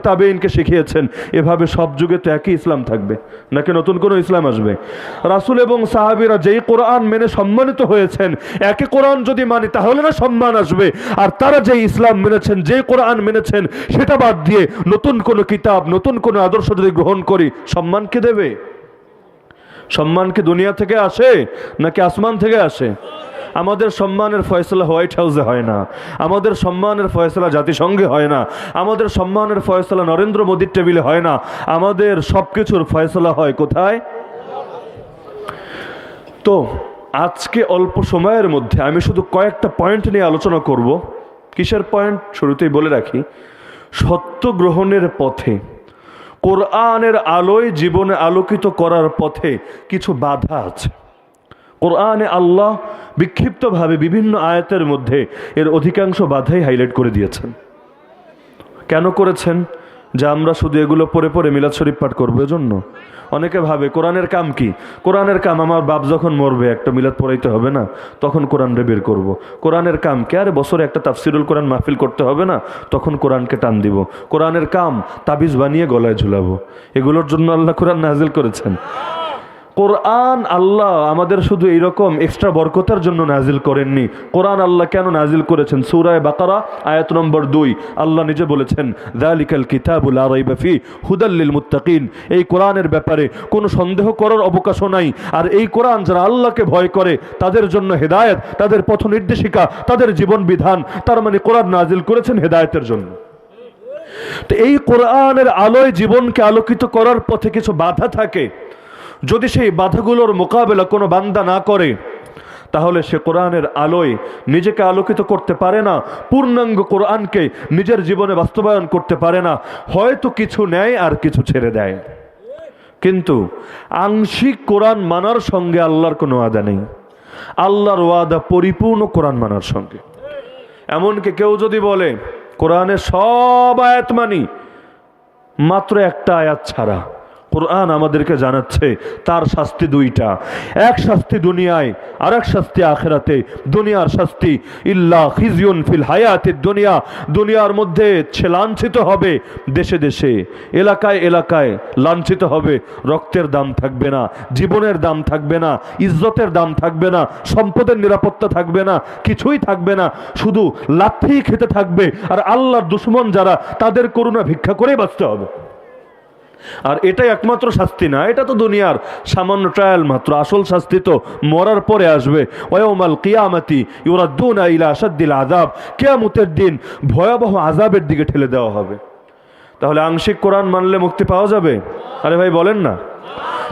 তাবেঈনকে শিখিয়েছেন, এভাবে সব যুগে তো একই ইসলাম থাকবে, নাকি নতুন কোনো ইসলাম আসবে? রাসূল এবং সাহাবীরা যেই কোরআন মেনে সম্মানিত হয়েছেন, একই কোরআন যদি মানি তাহলে না সম্মান আসবে? আর তারা যেই ইসলাম মেনেছেন, যেই কোরআন মেনেছেন, সেটা বাদ দিয়ে নতুন কোনো কিতাব, নতুন কোনো আদর্শ যদি গ্রহণ করি, সম্মান কে দেবে? সম্মান কি দুনিয়া থেকে আসে নাকি আসমান থেকে আসে? আমাদের সম্মানের ফয়সালা হোয়াইট হাউসে হয় না, আমাদের সম্মানের ফয়সালা জাতিসংঘে হয় না, আমাদের সম্মানের ফয়সালা নরেন্দ্র মোদীর টেবিলে হয় না। আমাদের সবকিছুর ফয়সালা হয় কোথায়? তো আজকে অল্প সময়ের মধ্যে আমি শুধু কয়েকটা পয়েন্ট নিয়ে আলোচনা করব। কিসের পয়েন্ট? শুরুতেই বলে রাখি, সত্য গ্রহণের পথে, কোরআনের আলোয় জীবনে আলোকিত করার পথে কিছু বাধা আছে। কোরআনে আল্লাহ বিক্ষিপ্তভাবে বিভিন্ন আয়াতের মধ্যে এর অধিকাংশ বাধাই হাইলাইট করে দিয়েছেন। কেন করেছেন? যে আমরা শুধু এগুলো পড়ে পড়ে মিলাদ শরীফ পাঠ করবো এজন্য? অনেকে ভাবে কোরআনের কাম কি? কোরআনের কাম আমার বাপ যখন মরবে একটা মিলাদ পড়াইতে হবে না, তখন কোরআনরে বের করব। কোরআনের কাম কি? আরে বছরে একটা তাফসিরুল কোরআন মাহফিল করতে হবে না, তখন কোরআনকে টান দিব। কোরআনের কাম তাবিজ বানিয়ে গলায় ঝুলাবো। এগুলোর জন্য আল্লাহ কোরআন নাজিল করেছেন। কোরআন আল্লাহ আমাদের শুধু এইরকম এক্সট্রা বরকতের জন্য নাজিল করেননি। কোরআন আল্লাহ কেন নাজিল করেছেন? সূরা বাকারা আয়াত নম্বর 2 আল্লাহ নিজে বলেছেন, যালিকাল কিতাবু লা রাইবা ফি হুদাল লিল মুত্তাকিন। এই কোরআনের ব্যাপারে কোনো সন্দেহ করার অবকাশও নাই। আর এই কোরআন যারা আল্লাহকে ভয় করে তাদের জন্য হেদায়েত, তাদের পথ নির্দেশিকা, তাদের জীবন বিধান। তার মানে কোরআন নাজিল করেছেন হেদায়েতের জন্য। তো এই কোরআনের আলোয় জীবনকে আলোকিত করার পথে কিছু বাধা থাকে, যদি সেই বাধাগুলোর মোকাবেলা কোনো বান্দা না করে তাহলে সে কোরআনের আলোয় নিজেকে আলোকিত করতে পারে না, পূর্ণাঙ্গ কোরআনকে নিজের জীবনে বাস্তবায়ন করতে পারে না। হয়তো কিছু নেয় আর কিছু ছেড়ে দেয়, কিন্তু আংশিক কোরআন মানার সঙ্গে আল্লাহর কোনো ওয়াদা নেই। আল্লাহর ওয়াদা পরিপূর্ণ কোরআন মানার সঙ্গে। এমনকি কেউ যদি বলে কোরআনের সব আয়াত মানি, মাত্র একটা আয়াত ছাড়া, কোরআন আমাদেরকে জানাচ্ছে তার শাস্তি দুইটা, এক শাস্তি দুনিয়ায় আর এক শাস্তি আখিরাতে। দুনিয়ার শাস্তি ইল্লা খিজিউন ফিল হায়াতিদ দুনিয়া, দুনিয়ার মধ্যে সে লাঞ্ছিত হবে, দেশে দেশে এলাকায় এলাকায় লাঞ্ছিত হবে। রক্তের দাম থাকবে না, জীবনের দাম থাকবে না, ইজ্জতের দাম থাকবে না, সম্পদের নিরাপত্তা থাকবে না, কিছুই থাকবে না, শুধু লাথি খেতে থাকবে। আর আল্লাহর দুশমন যারা, তাদের করুণা ভিক্ষা করেই বাঁচতে হবে। আর এটাই একমাত্র শাস্তি না, এটা তো দুনিয়ার সামান্য ট্রায়াল মাত্র। আসল শাস্তি তো মরার পরে আসবে। ওয়াউমাল কিয়ামতি ইউরাদ্দুনা ইলা আশাদ্দিল আযাব, কিয়ামতের দিন ভয়াবহ আযাবের দিকে ঠেলে দেওয়া হবে। তাহলে আংশিক কোরআন মানলে মুক্তি পাওয়া যাবে? আরে ভাই বলেন না।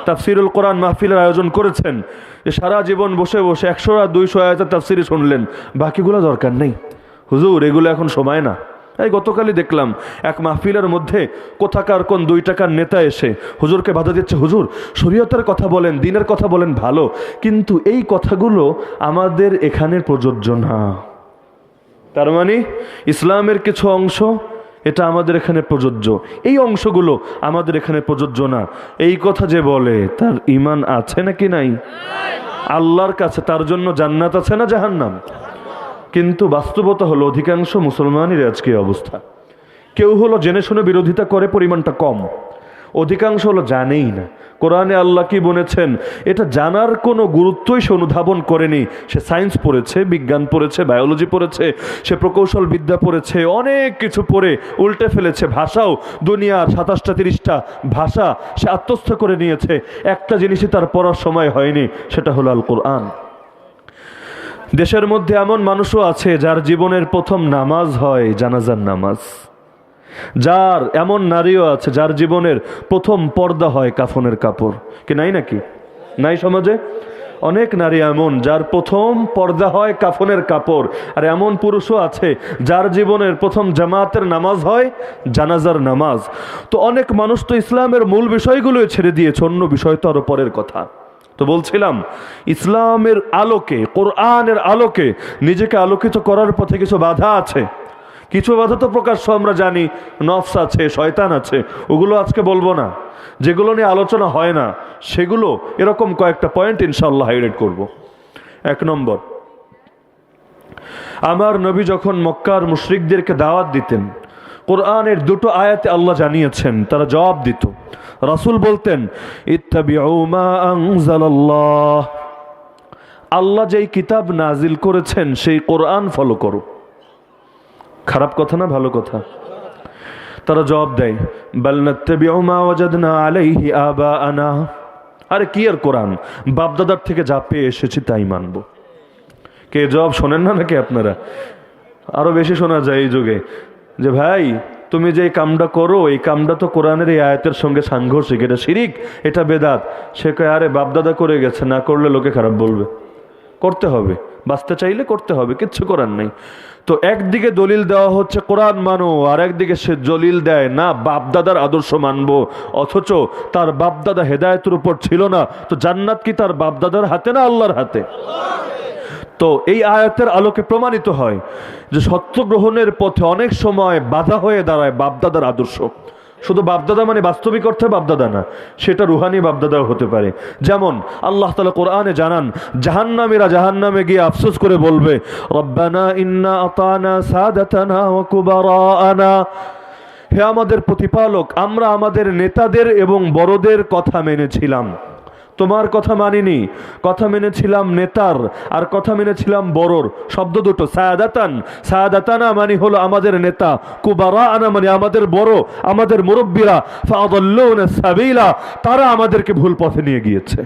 তাফসিরুল কোরআন মাহফিলের আয়োজন করেছেন, যে সারা জীবন বসে বসে 100 আর 200 আয়াতের তাফসিরই শুনলেন, বাকিগুলো দরকার নেই হুজুর, এগুলো এখন সময় না। এই গতকালই দেখলাম এক মাহফিলের মধ্যে কোথাকার কোন 2 টাকার নেতা এসে হুজুরকে বাধা দিচ্ছে, হুজুর শরীয়তের কথা বলেন, দ্বীনের কথা বলেন ভালো, কিন্তু এই কথাগুলো আমাদের এখানে প্রযোজ্য না। তার মানে ইসলামের কিছু অংশ এটা আমাদের এখানে প্রযোজ্য, এই অংশগুলো আমাদের এখানে প্রযোজ্য না। এই কথা যে বলে তার ঈমান আছে নাকি নাই? আল্লাহর কাছে তার জন্য জান্নাত আছে না জাহান্নাম? কিন্তু বাস্তবতা হলো অধিকাংশ মুসলমানের আজকে অবস্থা। কেউ হলো জেনে শুনে বিরোধিতা করে, পরিমাণটা কম। অধিকাংশ হলো জানেই না কোরআনে আল্লাহ কি বলেছেন, এটা জানার কোনো গুরুত্বই সে অনুধাবন করেনি। সে সায়েন্স পড়েছে, বিজ্ঞান পড়েছে, বায়োলজি পড়েছে, সে প্রকৌশল বিদ্যা পড়েছে, অনেক কিছু পড়ে উল্টে ফেলেছে। ভাষাও দুনিয়ার 27টা 30টা ভাষা সে আত্মস্থ করে নিয়েছে। একটা জিনিসই তার পড়ার সময় হয়নি, সেটা হলো আল কোরআন। দেশের মধ্যে এমন মানুষও আছে যার জীবনের প্রথম নামাজ হয় জানাজার নামাজ। যার এমন নারীও আছে যার জীবনের প্রথম পর্দা হয় কাফনের কাপড়। কি নাই নাকি? নাই সমাজে অনেক নারী এমন যার প্রথম পর্দা হয় কাফনের কাপড়। আর এমন পুরুষও আছে যার জীবনের প্রথম জামাতের নামাজ হয় জানাজার নামাজ। তো অনেক মানুষ তো ইসলামের মূল বিষয়গুলোই ছেড়ে দিয়েছে, অন্য বিষয় তো আরো পরের কথা। তো বলছিলাম, ইসলামের আলোকে, কোরআনের আলোকে নিজেকে আলোকিত করার পথে কিছু বাধা আছে। কিছু বাধা তো প্রকাশ্য আমরা জানি, নফস আছে, শয়তান আছে, ওগুলো আজকে বলবো না। যেগুলো নিয়ে আলোচনা হয় না সেগুলো এরকম কয়েকটা পয়েন্ট ইনশাআল্লাহ হাইলাইট করব। 1 নম্বর, আমার নবী যখন মক্কার মুশরিকদেরকে দাওয়াত দিতেন, কোরআনের 2টো আয়াতে আল্লাহ জানিয়েছেন, তারা জবাব দিত। রাসূল বলতেন, ইত্তাবিউ মা আনজালাল্লাহ, আল্লাহ যেই কিতাব নাজিল করেছেন সেই কোরআন ফলো করো। খারাপ কথা না ভালো কথা? তারা জবাব দেয়, বাল নাত্তাবিউ মা ওয়াজাদনা আলাইহি আবাআনা, আরে কি আর কোরআন, বাপদাদার থেকে যা পেয়ে এসেছি তাই মানবো। কে জবাব শোনেন না নাকি আপনারা? আরো বেশি শোনা যায় এই যুগে, যে ভাই তুমি যে কামটা করো এই কামটা তো কোরআনের এই আয়াতের সঙ্গে সাংঘর্ষিক, এটা শিরিক, এটা বেদাত। সে কয়, আরে বাপদাদা করে গেছে, না করলে লোকে খারাপ বলবে। করতে হবে, বাঁচতে চাইলে করতে হবে, কিচ্ছু করার নেই। তো একদিকে দলিল দেওয়া হচ্ছে কোরআন মানো, আর একদিকে সে দলিল দেয় না বাপদাদার আদর্শ মানবো, অথচ তার বাপদাদা হেদায়েতের উপর ছিল না। তো জান্নাত কি তার বাপদাদার হাতে না আল্লাহর হাতে? তো এই আয়াতের আলোকে প্রমাণিত হয় যে সত্য গ্রহণের পথে অনেক সময় বাধা হয়ে দাঁড়ায় বাপদাদার আদর্শ। শুধু বাপদাদা মানে বাস্তবিক অর্থে বাপদাদা না, সেটা রুহানি বাপদাদাও হতে পারে। যেমন আল্লাহ তাআলা কোরআনে জানান, জাহান্নামীরা জাহান্নামে গিয়ে আফসোস করে বলবে, রব্বানা ইন্না আতানা সাদাতানা ওয়া কুবারানা, হে আমাদের প্রতিপালক, আমরা আমাদের নেতাদের এবং বড়দের কথা মেনেছিলাম। তোমার কথা মানিনি, কথা মেনেছিলাম নেতার, আর কথা মেনেছিলাম বড়র। শব্দ দুটো, সায়াদাতান, সায়াদাতানা মানে হলো আমাদের নেতা, কুবারা আনা মানে আমাদের বড়, আমাদের মুরব্বীরা, ফাআদাল্লুনা সাবিলা, তারা আমাদেরকে ভুল পথে নিয়ে গিয়েছে।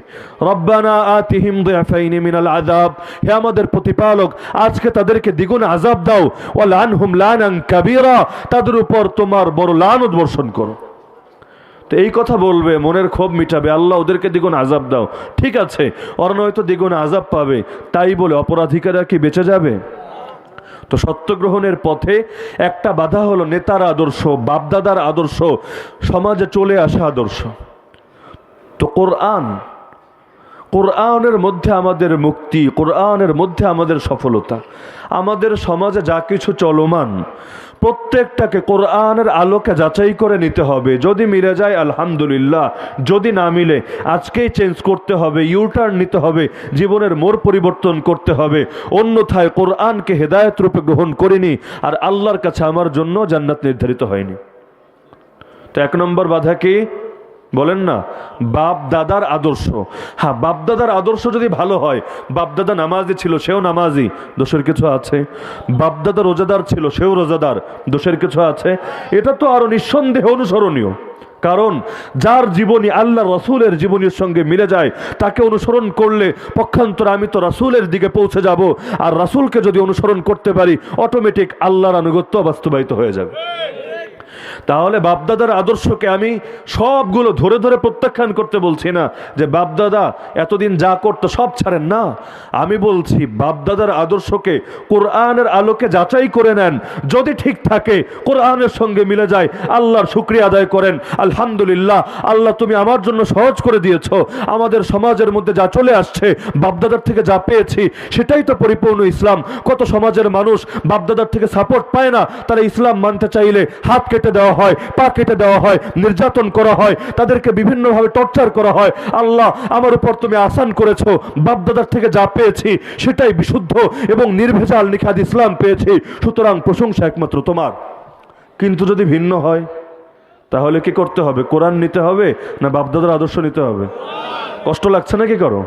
রব্বানা আতিহিম দিআফাইনি মিনাল আযাব, হে আমাদের প্রতিপালক আজকে তাদেরকে দ্বিগুণ আযাব দাও, ওয়া লানহুম লানান কাবীরা, তাদের উপর তোমার বড় লানত বর্ষণ করো। তো এই কথা বলবে, মনের ক্ষোভ মিটাবে, আল্লাহ ওদেরকে দ্বিগুণ আযাব দাও। ঠিক আছে, ওরা নয়তো দ্বিগুণ আযাব পাবে, তাই বলে অপরাধীরা কি বেঁচে যাবে? তো সত্য গ্রহণের পথে একটা বাধা হলো নেতার আদর্শ, বাপদাদার আদর্শ, সমাজে চলে আসা আদর্শ। তো কোরআনের মধ্যে আমাদের মুক্তি, কোরআনের মধ্যে আমাদের সফলতা। আমাদের সমাজে যা কিছু চলমান প্রত্যেকটাকে কোরআনের আলোকে যাচাই করে নিতে হবে। যদি মিলে যায় আলহামদুলিল্লাহ, যদি না মিলে আজকেই চেঞ্জ করতে হবে, ইউটার্ন নিতে হবে, জীবনের মোড় পরিবর্তন করতে হবে। অন্যথায় কোরআনকে হেদায়েত রূপে গ্রহণ করিনি, আর আল্লাহর কাছে আমার জন্য জান্নাত নির্ধারিত হয়নি। তো 1 নম্বর বাধা কি বলেন না? বাপ দাদার আদর্শ। হ্যাঁ, বাপ দাদার আদর্শ যদি ভালো হয়, বাপ দাদা নামাজি ছিল, সেও নামাজি, দোষের কিছু আছে? বাপ দাদা রোজাদার ছিল, সেও রোজাদার, দোষের কিছু আছে? এটা তো আরো নিঃসন্দেহে অনুসরণীয়। কারণ যার জীবনী আল্লাহ রসুলের জীবনীর সঙ্গে মিলে যায়, তাকে অনুসরণ করলে পক্ষান্তরে আমি তো রাসূলের দিকে পৌঁছে যাব। আর রাসূলকে যদি অনুসরণ করতে পারি, অটোমেটিক আল্লাহর আনুগত্য বাস্তবায়িত হয়ে যাবে। তাহলে বাপদাদার আদর্শকে আমি সবগুলো ধরে ধরে প্রত্যাখ্যান করতে বলছি না যে বাপদাদা এতদিন যা করতো সব ছাড়েন না। আমি বলছি বাপদাদার আদর্শকে কোরআনের আলোকে যাচাই করে নেন, যদি ঠিক থাকে, কোরআনের সঙ্গে মিলে যায়, আল্লাহর শুকরিয়া আদায় করেন, আলহামদুলিল্লাহ আল্লাহ তুমি আমার জন্য সহজ করে দিয়েছো। আমাদের সমাজের মধ্যে যা চলে আসছে, বাপদাদার থেকে যা পেয়েছি সেটাই তো পরিপূর্ণ ইসলাম। কত সমাজের মানুষ বাপদাদার থেকে সাপোর্ট পায় না, তারা ইসলাম মানতে চাইলে হাত কেটে দেওয়া হয়, পা কেটে দেওয়া হয়, নির্যাতন করা হয়, তাদেরকে বিভিন্নভাবে টর্চার করা হয়। আল্লাহ আমার উপর তুমি আসান করেছো, বাপদাদার থেকে যা পেয়েছি সেটাই বিশুদ্ধ এবং নির্ভেজাল নিখাদ ইসলাম পেয়েছি, সুতরাং প্রশংসা একমাত্র তোমার। কিন্তু যদি ভিন্ন হয় তাহলে কি করতে হবে? কোরআন নিতে হবে না বাপদাদার আদর্শ নিতে হবে? কষ্ট লাগছে না? কি করো?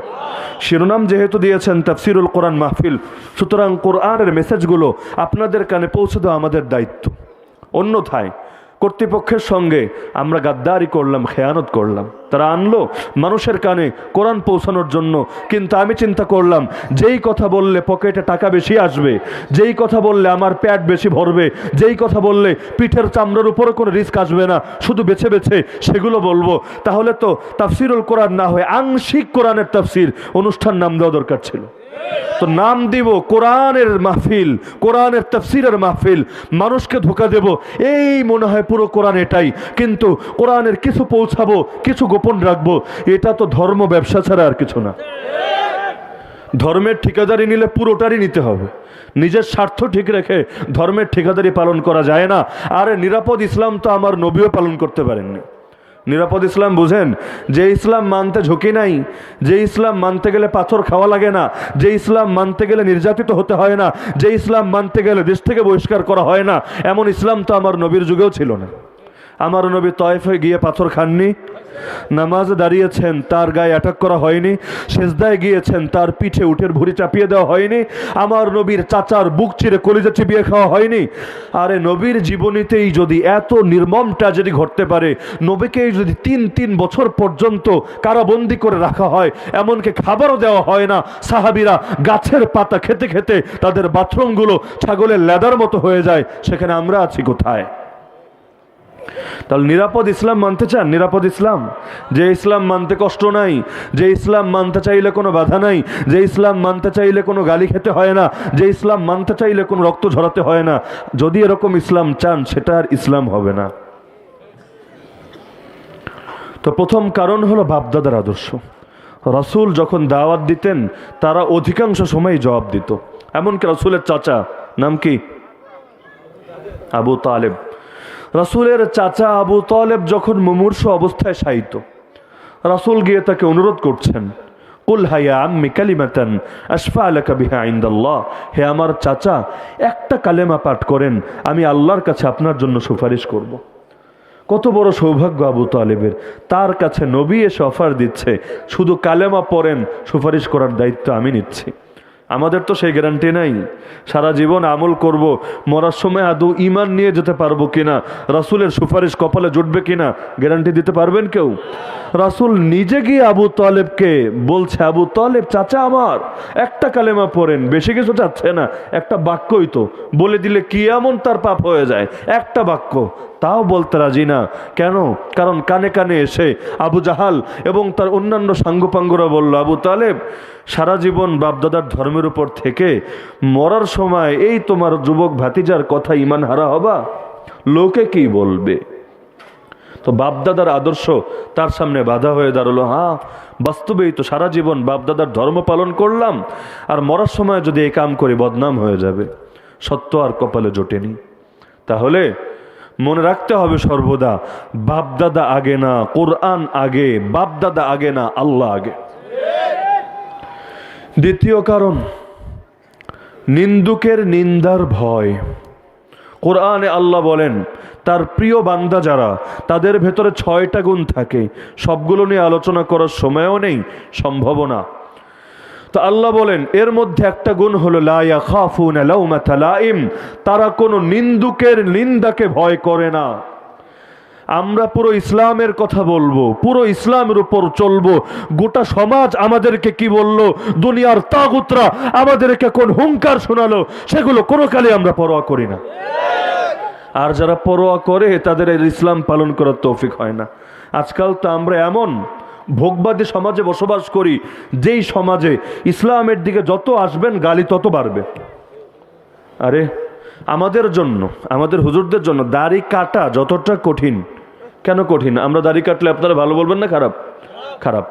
শিরোনাম যেহেতু দিয়েছেন তাফসিরুল কোরআন মাহফিল, সুতরাং কোরআনের মেসেজগুলো আপনাদের কানে পৌঁছে দেওয়া আমাদের দায়িত্ব। অন্যথায় কর্তৃপক্ষের সঙ্গে আমরা গাদ্দারি করলাম, খেয়ানত করলাম। তারা আনলো মানুষের কানে কোরআন পৌঁছানোর জন্য, কিন্তু আমি চিন্তা করলাম যেই কথা বললে পকেটে টাকা বেশি আসবে, যেই কথা বললে আমার পেট বেশি ভরবে, যেই কথা বললে পিঠের চামড়ার উপরে কোনো রিস্ক আসবে না, শুধু বেছে বেছে সেগুলো বলবো, তাহলে তো তাফসিরুল কোরআন না হয়ে আংশিক কোরআনের তাফসির অনুষ্ঠান নাম দেওয়া দরকার ছিল। তো নাম দিব কোরআনের মাহফিল, কোরআনের তাফসিরের মাহফিল। মানুষকে ধোঁকা দেব এই মনে হয় পুরো কোরআন এটাই, কিন্তু কোরআনের কিছু পৌঁছাবো, কিছু গোপন রাখবো। এটা তো ধর্ম ব্যবসা ছাড়া আর কিছু না। ধর্মের ঠিকাদারি নিলে পুরোটারই নিতে হবে। নিজের স্বার্থ ঠিক রেখে ধর্মের ঠিকাদারি পালন করা যায় না। আরে নিরাপদ ইসলাম তো আমার নবীও পালন করতে পারেননি। নিরাপদ ইসলাম বুঝেন? যে ইসলাম মানতে ঝুঁকি নাই, যে ইসলাম মানতে গেলে পাথর খাওয়া লাগে না, যে ইসলাম মানতে গেলে নির্যাতিত হতে হয় না, যে ইসলাম মানতে গেলে দেশ থেকে বহিষ্কার করা হয় না, এমন ইসলাম তো আমার নবীর যুগেও ছিল না। আমার নবী তয়েফে গিয়ে পাথর খাননি, নামাজে দাঁড়িয়েছেন তার গায়ে অ্যাটাক করা হয়নি, সেজদায় গিয়েছেন তার পিঠে উটের ভুঁড়ি চাপিয়ে দেওয়া হয়নি, আমার নবীর চাচার বুক চিরে কলিজা চিবিয়ে খাওয়া হয়নি। আরে নবীর জীবনীতেই যদি এত নির্মম ট্র্যাজেডি ঘটতে পারে, নবীকে যদি 3 বছর পর্যন্ত কারাবন্দি করে রাখা হয়, এমনকি খাবারও দেওয়া হয় না, সাহাবীরা গাছের পাতা খেতে খেতে তাদের বাথরুমগুলো ছাগলের লেদার মতো হয়ে যায়, সেখানে আমরা আছি কোথায়? তাহলে নিরাপদ ইসলাম মানতে চান? নিরাপদ ইসলাম, যে ইসলাম মানতে কষ্ট নাই, যে ইসলাম মানতে চাইলে কোনো বাধা নাই, যে ইসলাম মানতে চাইলে কোনো গালি খেতে হয় না, যে ইসলাম মানতে চাইলে কোনো রক্ত ঝরাতে হয় না, যদি এরকম ইসলাম চান সেটা আর ইসলাম হবে না। তো প্রথম কারণ হলো বাপদাদার আদর্শ। রাসূল যখন দাওয়াত দিতেন তারা অধিকাংশ সময় জবাব দিত। এমনকি রাসূলের চাচা, নাম কি? আবু তালেব। রাসূলের চাচা আবু তালেব যখন মুমূর্ষু অবস্থায় শায়িত, রাসূল গিয়ে তাকে অনুরোধ করছেন, কুল হায়া আম্মি কালিমাতান আশফা লাকা বিহা ইনদাল্লাহ, হে আমার চাচা একটা কালেমা পাঠ করেন, আমি আল্লাহর কাছে আপনার জন্য সুপারিশ করব। কত বড় সৌভাগ্য আবু তালেবের, তার কাছে নবী এসে অফার দিচ্ছে, শুধু কালেমা পড়েন, সুপারিশ করার দায়িত্ব আমি নিচ্ছি। আমাদের তো সেই গ্যারান্টি নাই, সারা জীবন আমল করব, মরার সময় আদৌ ঈমান নিয়ে যেতে পারবো কিনা, রাসূলের সুপারিশ কপালে জুটবে কিনা, গ্যারান্টি দিতে পারবেন কেউ? রাসূল নিজে গিয়ে আবু তালেবকে বলছে, আবু তালেব চাচা আমার, একটা কালেমা পড়েন, বেশি কিছু চাচ্ছে না, একটা বাক্যই তো, বলে দিলে কি এমন তার পাপ হয়ে যায়, একটা বাক্য, তাও বলতে রাজি না। কেন? কারণ কানে কানে এসে আবু জাহাল এবং তার অন্যান্য সাঙ্গপাঙ্গরা বলল, আবু তালেব সারা জীবন বাপদাদার ধর্মের উপর থেকে মরার সময় এই তোমার যুবক ভাতিজার কথা ঈমান হারা হবা, লোকে কি বলবে? তো বাপদাদার আদর্শ তার সামনে বাধা হয়ে দাঁড়ালো। হ্যাঁ, বাস্তবেই তো সারা জীবন বাপদাদার ধর্ম পালন করলাম, আর মরার সময় যদি এই কাম করি বদনাম হয়ে যাবে। সত্য আর কপালে জোটেনি। তাহলে মনে রাখতে হবে সর্বদা, বাপদাদা আগে না, কোরআন আগে, বাপদাদা আগে না, আল্লাহ আগে। দ্বিতীয় কারণ, নিন্দুকের নিন্দার ভয়। কোরআনে আল্লাহ বলেন, তার প্রিয় বান্দা যারা, তাদের ভেতরে 6টা গুণ থাকে, সবগুলো নিয়ে আলোচনা করার সময়ও নেই, সম্ভবও না। তো আল্লাহ বলেন, এর মধ্যে একটা গুণ হলো লা ইয়াখাফুনা লাউমাতা লাইম, তারা কোনো নিন্দুকের নিন্দাকে ভয় করে না। আমরা পুরো ইসলামের কথা বলবো, পুরো ইসলামের উপর চলবো, গোটা সমাজ আমাদেরকে কি বললো, দুনিয়ার তাগুতরা আমাদেরকে কোন হুঙ্কার শোনালো, সেগুলো কোনো কালে আমরা পরোয়া করি না। আর যারা পরোয়া করে তাদের এই ইসলাম পালন করার তৌফিক হয় না। আজকাল তো আমরা এমন ভোগবাদী সমাজে বসবাস করি, যেই সমাজে ইসলামের দিকে যত আসবেন গালি তত বাড়বে। আরে আমাদের জন্য, আমাদের হুজুরদের জন্য দাড়ি কাটা যতটা কঠিন, কেন কঠিন? আমরা দাড়ি কাটলে আপনারা ভালো বলবেন না খারাপ? খারাপ।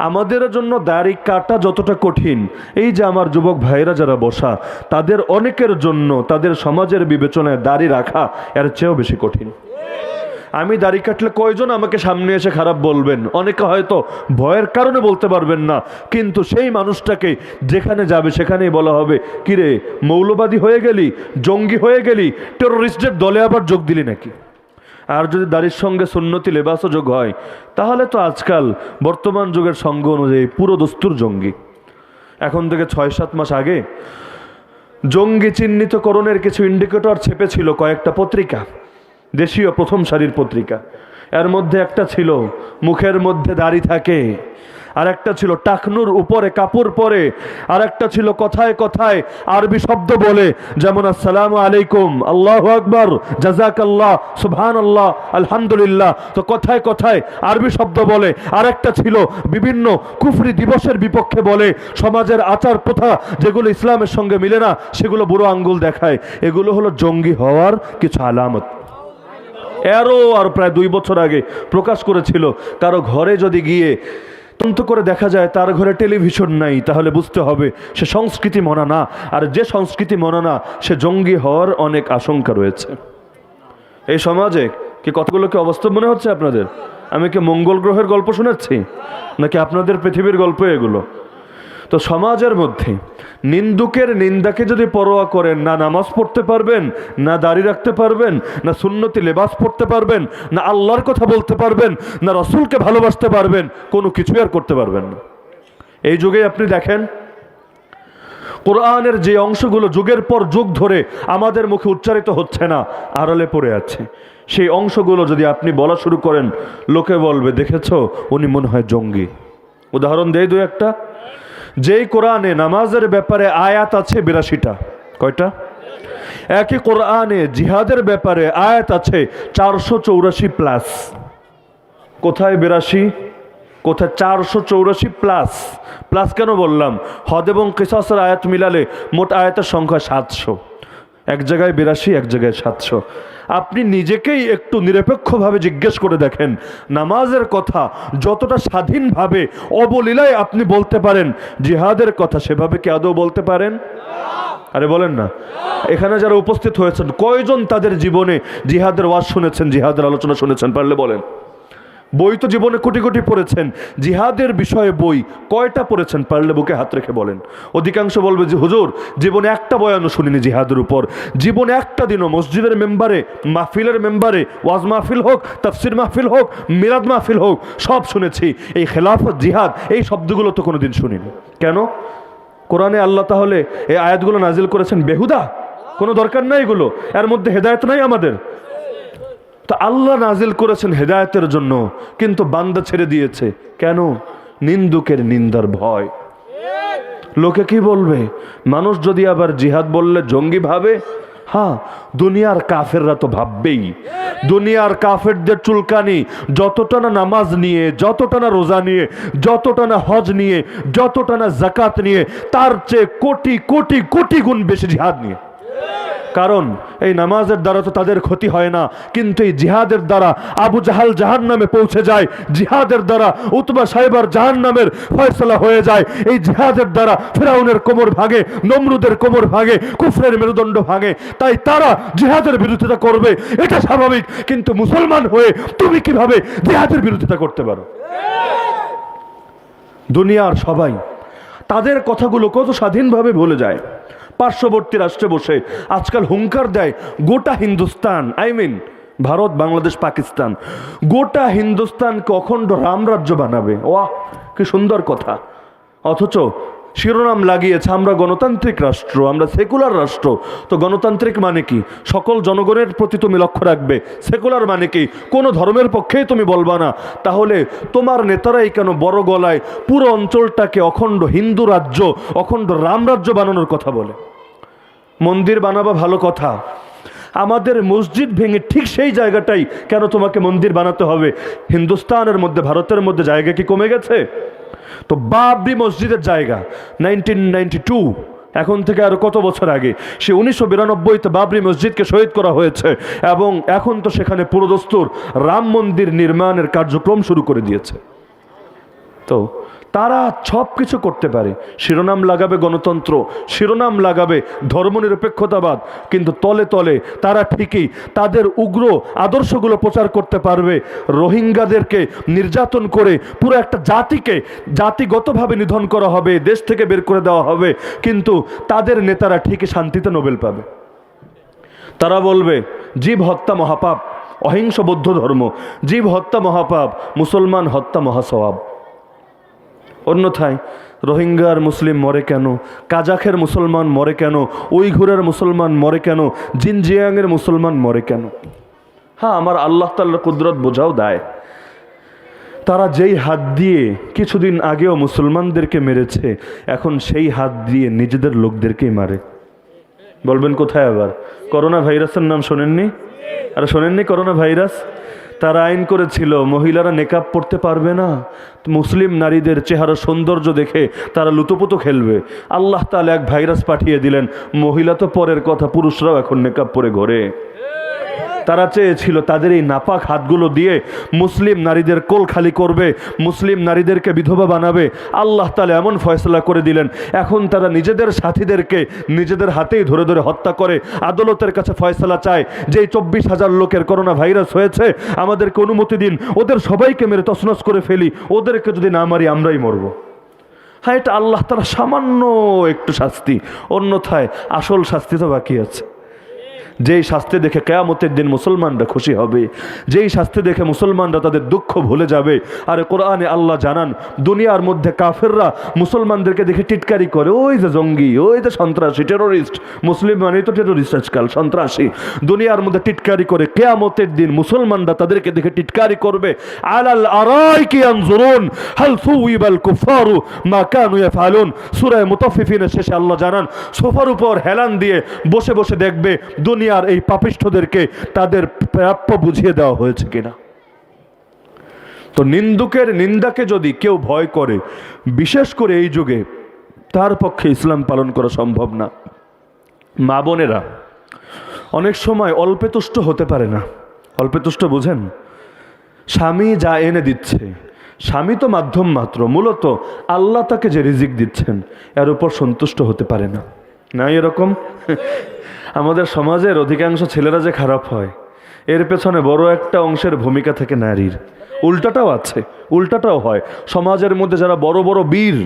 আমাদের জন্য দাড়ি কাটা যতটা কঠিন, এই যে আমার যুবক ভাইরা যারা বসা, তাদের অনেকের জন্য তাদের সমাজের বিবেচনায় দাড়ি রাখা এর চেয়েও বেশি কঠিন। আমি দাড়ি কাটলে কয়জন আমাকে সামনে এসে খারাপ বলবেন? অনেকে হয়তো ভয়ের কারণে বলতে পারবেন না, কিন্তু সেই মানুষটাকে যেখানে যাবে সেখানেই বলা হবে, কিরে মৌলবাদী হয়ে গেলি, জঙ্গি হয়ে গেলি, টেরোরিস্টদের দলে আবার যোগ দিলি নাকি? আর যদি দাড়ির সঙ্গে সুন্নতি লেবাসও যোগ হয়, তাহলে তো আজকাল বর্তমান যুগের সঙ্গ অনুযায়ী পুরো দস্তুর জঙ্গি। এখন থেকে 6-7 মাস আগে জঙ্গি চিহ্নিতকরণের কিছু ইন্ডিকেটর ছেপেছিল কয়েকটা পত্রিকা, দেশীয় প্রথম সারির পত্রিকা। এর মধ্যে একটা ছিল মুখের মধ্যে দাড়ি থাকে, আর একটা ছিল টাকনুর উপরে কাপড় পরে, আর একটা ছিল কথায় কথায় আরবি শব্দ বলে, যেমন আসসালামু আলাইকুম, আল্লাহু আকবার, জাযাকাল্লাহ, সুবহানাল্লাহ, আলহামদুলিল্লাহ। তো কথায় কথায় আরবি শব্দ বলে। আর একটা ছিল বিভিন্ন কুফরি দিবসের বিপক্ষে বলে, সমাজের আচার প্রথা যেগুলো ইসলামের সঙ্গে মিলে না সেগুলো বুড়ো আঙ্গুল দেখায়। এগুলো হলো জঙ্গি হওয়ার কিছু আলামত। এরও আর প্রায় 2 বছর আগে প্রকাশ করেছিল, কারো ঘরে যদি গিয়ে তদন্ত করে দেখা যায় তার ঘরে টেলিভিশন নাই, তাহলে বুঝতে হবে সে সংস্কৃতি মনা না, আর যে সংস্কৃতি মনা না সে জঙ্গি হওয়ার অনেক আশঙ্কা রয়েছে। এই সমাজে কি কতগুলোকে অবাস্তব মনে হচ্ছে আপনাদের? আমি কি মঙ্গল গ্রহের গল্প শোনাচ্ছি নাকি আপনাদের পৃথিবীর গল্প এগুলো? তো সমাজের মধ্যে নিন্দুকের নিন্দাকে যদি পরোয়া করেন, না নামাজ পড়তে পারবেন, না দাড়ি রাখতে পারবেন, না সুন্নতি লেবাস পড়তে পারবেন, না আল্লাহর কথা বলতে পারবেন, না রসুলকে ভালোবাসতে পারবেন, কোনো কিছুই আর করতে পারবেন না। এই যুগে আপনি দেখেন, কোরআনের যে অংশগুলো যুগের পর যুগ ধরে আমাদের মুখে উচ্চারিত হচ্ছে না, আড়ালে পড়ে আছে, সেই অংশগুলো যদি আপনি বলা শুরু করেন, লোকে বলবে, দেখেছো উনি মনে হয় জঙ্গি। উদাহরণ দেই 2-1টা। যেই কোরআনে নামাজের ব্যাপারে আয়াত আছে 82টা, কয়টা? একই কোরআনে জিহাদের ব্যাপারে আয়াত আছে 484+। কোথায় 82, কোথায় 484 প্লাস? প্লাস কেন বললাম? হদ এবং কিসাসের আয়াত মিলালে মোট আয়াতের সংখ্যা 700। এক জায়গায় 82, এক জায়গায় 700। আপনি নিজেকেই একটু নিরপেক্ষভাবে জিজ্ঞেস করে দেখেন, নামাজের কথা যতটা স্বাধীনভাবে অবলীলায় আপনি বলতে পারেন, জিহাদের কথা সেভাবে কি আদৌ বলতে পারেন? আরে বলেন না। এখানে যারা উপস্থিত হয়েছেন, কয়জন তাদের জীবনে জিহাদের ওয়াজ শুনেছেন, জিহাদের আলোচনা শুনেছেন? পারলে বলেন। বই তো জীবনে কোটি কোটি পড়েছেন, জিহাদের বিষয়ে বই কয়টা পড়েছেন পারলে বুকে হাত রেখে বলেন। অধিকাংশ বলবে যে হুজুর জীবনে একটা বয়ানও শুনিনি জিহাদের উপর, জীবনে একটা দিনও মসজিদের মেম্বারে, মাহফিলের মেম্বারে, ওয়াজ মাহফিল হোক, তাফসির মাহফিল হোক, মিলাদ মাহফিল হোক, সব শুনেছি, এই খেলাফত জিহাদ এই শব্দগুলো তো কোনোদিন শুনিনি। কেন? কোরআনে আল্লাহ তাহলে এই আয়াতগুলো নাজিল করেছেন বেহুদা? কোনো দরকার নাই এগুলো, এর মধ্যে হেদায়েত নাই আমাদের? তো আল্লাহ নাজিল করেছেন হেদায়েতের জন্য, কিন্তু বান্দা ছেড়ে দিয়েছে কেন? নিন্দুকের নিন্দার ভয়। লোকে কি বলবে? মানুষ যদি আবার জিহাদ বললে জঙ্গি ভাবে, হ্যাঁ দুনিয়ার কাফেররা তো ভাববেই। দুনিয়ার কাফেরদের চুলকানি যতটা না নামাজ নিয়ে, যতটা না রোজা নিয়ে, যতটা না হজ নিয়ে, যতটা না যাকাত নিয়ে, তার চেয়ে কোটি কোটি কোটি গুণ বেশি জিহাদ নিয়ে। কারণ এই নামাজের দ্বারা তো তাদের ক্ষতি হয় না, কিন্তু এই জিহাদের দ্বারা আবু জাহাল জাহান্নামে পৌঁছে যায়, জিহাদের দ্বারা উতবা সাইবার জাহান্নামের ফয়সালা হয়ে যায়, এই জিহাদের দ্বারা ফিরাউনের কোমর ভাঙে, নমরুদের কোমর ভাঙে, কুফরের মেরুদণ্ড ভাঙে। তাই তারা জিহাদের বিরোধিতা করবে, এটা স্বাভাবিক। কিন্তু মুসলমান হয়ে তুমি কিভাবে জিহাদের বিরোধিতা করতে পারো? দুনিয়ার সবাই তাদের কথাগুলো কত স্বাধীনভাবে বলে যায়। পার্শ্ববর্তী রাষ্ট্রে বসে আজকাল হুঙ্কার দেয় গোটা হিন্দুস্তান, ভারত, বাংলাদেশ, পাকিস্তান, গোটা হিন্দুস্তানকে অখণ্ড রামরাজ্য বানাবে। ওয়াহ, কি সুন্দর কথা! অথচ শিরোনাম লাগিয়েছে আমরা গণতান্ত্রিক রাষ্ট্র, আমরা সেকুলার রাষ্ট্র। তো গণতান্ত্রিক মানে কি? সকল জনগণের প্রতি তুমি লক্ষ্য রাখবে। সেকুলার মানে কি? কোনো ধর্মের পক্ষেই তুমি বলবা না। তাহলে তোমার নেতারাই কেন বড় গলায় পুরো অঞ্চলটাকে অখণ্ড হিন্দু রাজ্য, অখণ্ড রামরাজ্য বানানোর কথা বলে? মন্দির বানাবা ভালো কথা, আমাদের মসজিদ ভেঙে ঠিক সেই জায়গাটাই কেন তোমাকে মন্দির বানাতে হবে? হিন্দুস্তানের মধ্যে, ভারতের মধ্যে জায়গা কি কমে গেছে? তো বাবরি মসজিদের জায়গা 1992, এখন থেকে আরো কত বছর আগে, সে 1992-তে বাবরি মসজিদকে শহীদ করা হয়েছে, এবং এখন তো সেখানে পুরোদস্তুর রাম মন্দির নির্মাণের কার্যক্রম শুরু করে দিয়েছে। তো তারা সব কিছু করতে পারে, শিরোনাম লাগাবে গণতন্ত্র, শিরোনাম লাগাবে ধর্মনিরপেক্ষতাবাদ, কিন্তু তলে তলে তারা ঠিকই তাদের উগ্র আদর্শগুলো প্রচার করতে পারবে। রোহিঙ্গাদেরকে নির্যাতন করে পুরো একটা জাতিকে জাতিগতভাবে নিধন করা হবে, দেশ থেকে বের করে দেওয়া হবে, কিন্তু তাদের নেতারা ঠিকই শান্তিতে নোবেল পাবে। তারা বলবে জীব হত্যা মহাপাপ, অহিংস বৌদ্ধ ধর্ম, জীব হত্যা মহাপাপ, মুসলমান হত্যা মহাসওয়াব। অন্যথায় রোহিঙ্গার মুসলিম মরে কেন, কাজাখের মুসলমান মরে কেন, উইঘুরের মুসলমান মরে কেন, জিনজিয়াংয়ের মুসলমান মরে কেন? হ্যাঁ, আমার আল্লাহ তাআলার কুদরত বোঝাও দেয়। তারা যেই হাত দিয়ে কিছুদিন আগেও মুসলমানদেরকে মেরেছে, এখন সেই হাত দিয়ে নিজেদের লোকদেরকেই মারে। বলবেন কোথায় আবার? করোনা ভাইরাসের নাম শোনেননি? আরে শোনেননি করোনা ভাইরাস? তারা আইন করেছিল মহিলারা নেকাব পড়তে পারবে না, মুসলিম নারীদের চেহারা সৌন্দর্য দেখে তারা লুতোপুতো খেলবে। আল্লাহ তাআলা এক ভাইরাস পাঠিয়ে দিলেন, মহিলা তো পরের কথা, পুরুষরাও এখন নেকাব পরে ঘোরে। তারা চেয়েছিল তাদের এই নাপাক হাতগুলো দিয়ে মুসলিম নারীদের কোল খালি করবে, মুসলিম নারীদেরকে বিধবা বানাবে। আল্লাহ তাআলা এমন ফয়সালা করে দিলেন, এখন তারা নিজেদের সাথীদেরকে নিজেদের হাতেই ধরে ধরে হত্যা করে আদালতের কাছে ফয়সালা চায় যে 24,000 লোকের করোনা ভাইরাস হয়েছে, আমাদেরকে অনুমতি দিন, ওদের সবাইকে মেরে তছনছ করে ফেলি, ওদেরকে যদি না মারি আমরাই মরব। হ্যাঁ, এটা আল্লাহ তাআলা সামান্য একটু শাস্তি, অন্যথায় আসল শাস্তি তো বাকি আছে। যেই শাস্তি দেখে কিয়ামতের দিন মুসলমানরা খুশি হবে, যেই শাস্তি দেখে মুসলমানরা তাদের দুঃখ ভুলে যাবে। আর কোরআনে আল্লাহ জানান, দুনিয়ার মধ্যে কাফেররা মুসলমানদেরকে দেখে টিটকারি করে, ওই যে জঙ্গি, ওই যে সন্ত্রাসী, টেরোরিস্ট। মুসলিম মানেই তো টেরোরিস্ট আজকাল, সন্ত্রাসী। দুনিয়ার মধ্যে টিটকারি করে, কিয়ামতের দিন মুসলমানরা তাদেরকে দেখে টিটকারি করবে। আলাল আরাইকি ইয়ানজুরুন হাল সুইবাল কুফারু মা কানু ইয়াফআলুন। সূরা মুতাফফিফিনের শেষে আল্লাহ জানান, সোফার উপর হেলান দিয়ে বসে বসে দেখবে দুনিয়ার এই পাপিষ্ঠদেরকে তাদের প্রাপ্য বুঝিয়ে দেওয়া হয়েছে কিনা। তো নিন্দুকের নিন্দাকে যদি কেউ ভয় করে, বিশেষ করে এই যুগে, তার পক্ষে ইসলাম পালন করা সম্ভব না। মা বোনেরা অনেক সময় অল্পে তুষ্ট হতে পারে না। অল্পে তুষ্ট বুঝেন? স্বামী যা এনে দিচ্ছে, স্বামী তো মাধ্যম মাত্র, মূলত আল্লাহ তাকে যে রিজিক দিচ্ছেন এর উপর সন্তুষ্ট হতে পারে না। না এরকম? আমাদের সমাজের অধিকাংশ ছেলেরা যে খারাপ হয়, এর পেছনে বড় একটা অংশের ভূমিকা থেকে নারীর। উল্টাটাও আছে, উল্টাটাও হয়। সমাজের মধ্যে যারা বড় বড় বীর,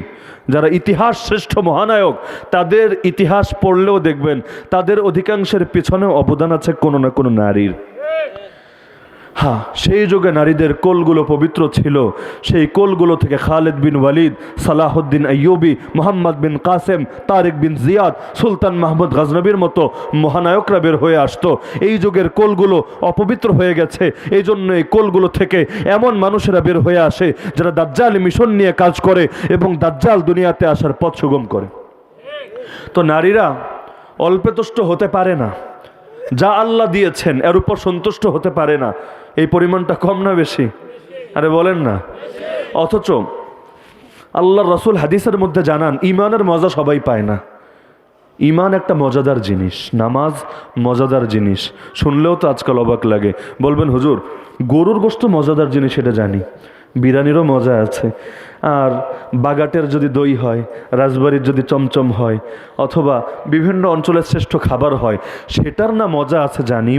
যারা ইতিহাস শ্রেষ্ঠ মহানায়ক, তাদের ইতিহাস পড়লেও দেখবেন তাদের অধিকাংশের পেছনেও অবদান আছে কোনো না কোনো নারীর। হ্যাঁ, সেই যুগে নারীদের কোলগুলো পবিত্র ছিল। সেই কোলগুলো থেকে খালিদ বিন ওয়ালিদ, সালাহুদ্দিন আইয়ুবী, মোহাম্মদ বিন কাসেম, তারিক বিন জিয়াদ, সুলতান মাহমুদ গজনবীর মতো মহানায়করা বের হয়ে আসতো। এই যুগের কোলগুলো অপবিত্র হয়ে গেছে, এই জন্য এই কোলগুলো থেকে এমন মানুষেরা বের হয়ে আসে যারা দাজ্জাল মিশন নিয়ে কাজ করে এবং দাজ্জাল দুনিয়াতে আসার পথ সুগম করে। তো নারীরা অল্পে তুষ্ট হতে পারে না, যা আল্লাহ দিয়েছেন এর উপর সন্তুষ্ট হতে পারে না। এই পরিমাণটা কম না বেশি? আরে বলেন না। অথচ আল্লাহর রাসূল হাদিসের মধ্যে জানান, ইমানের মজা সবাই পায় না। ইমান একটা মজাদার জিনিস, নামাজ মজাদার জিনিস। শুনলেও তো আজকাল অবাক লাগে। বলবেন হুজুর, গরুর গোশত মজাদার জিনিস এটা জানি, বিরিয়ানিরও মজা আছে, আর বাগাটের যদি দই হয়, রাজবাড়ির যদি চমচম হয়, অথবা বিভিন্ন অঞ্চলের শ্রেষ্ঠ খাবার হয়, সেটার না মজা আছে জানি।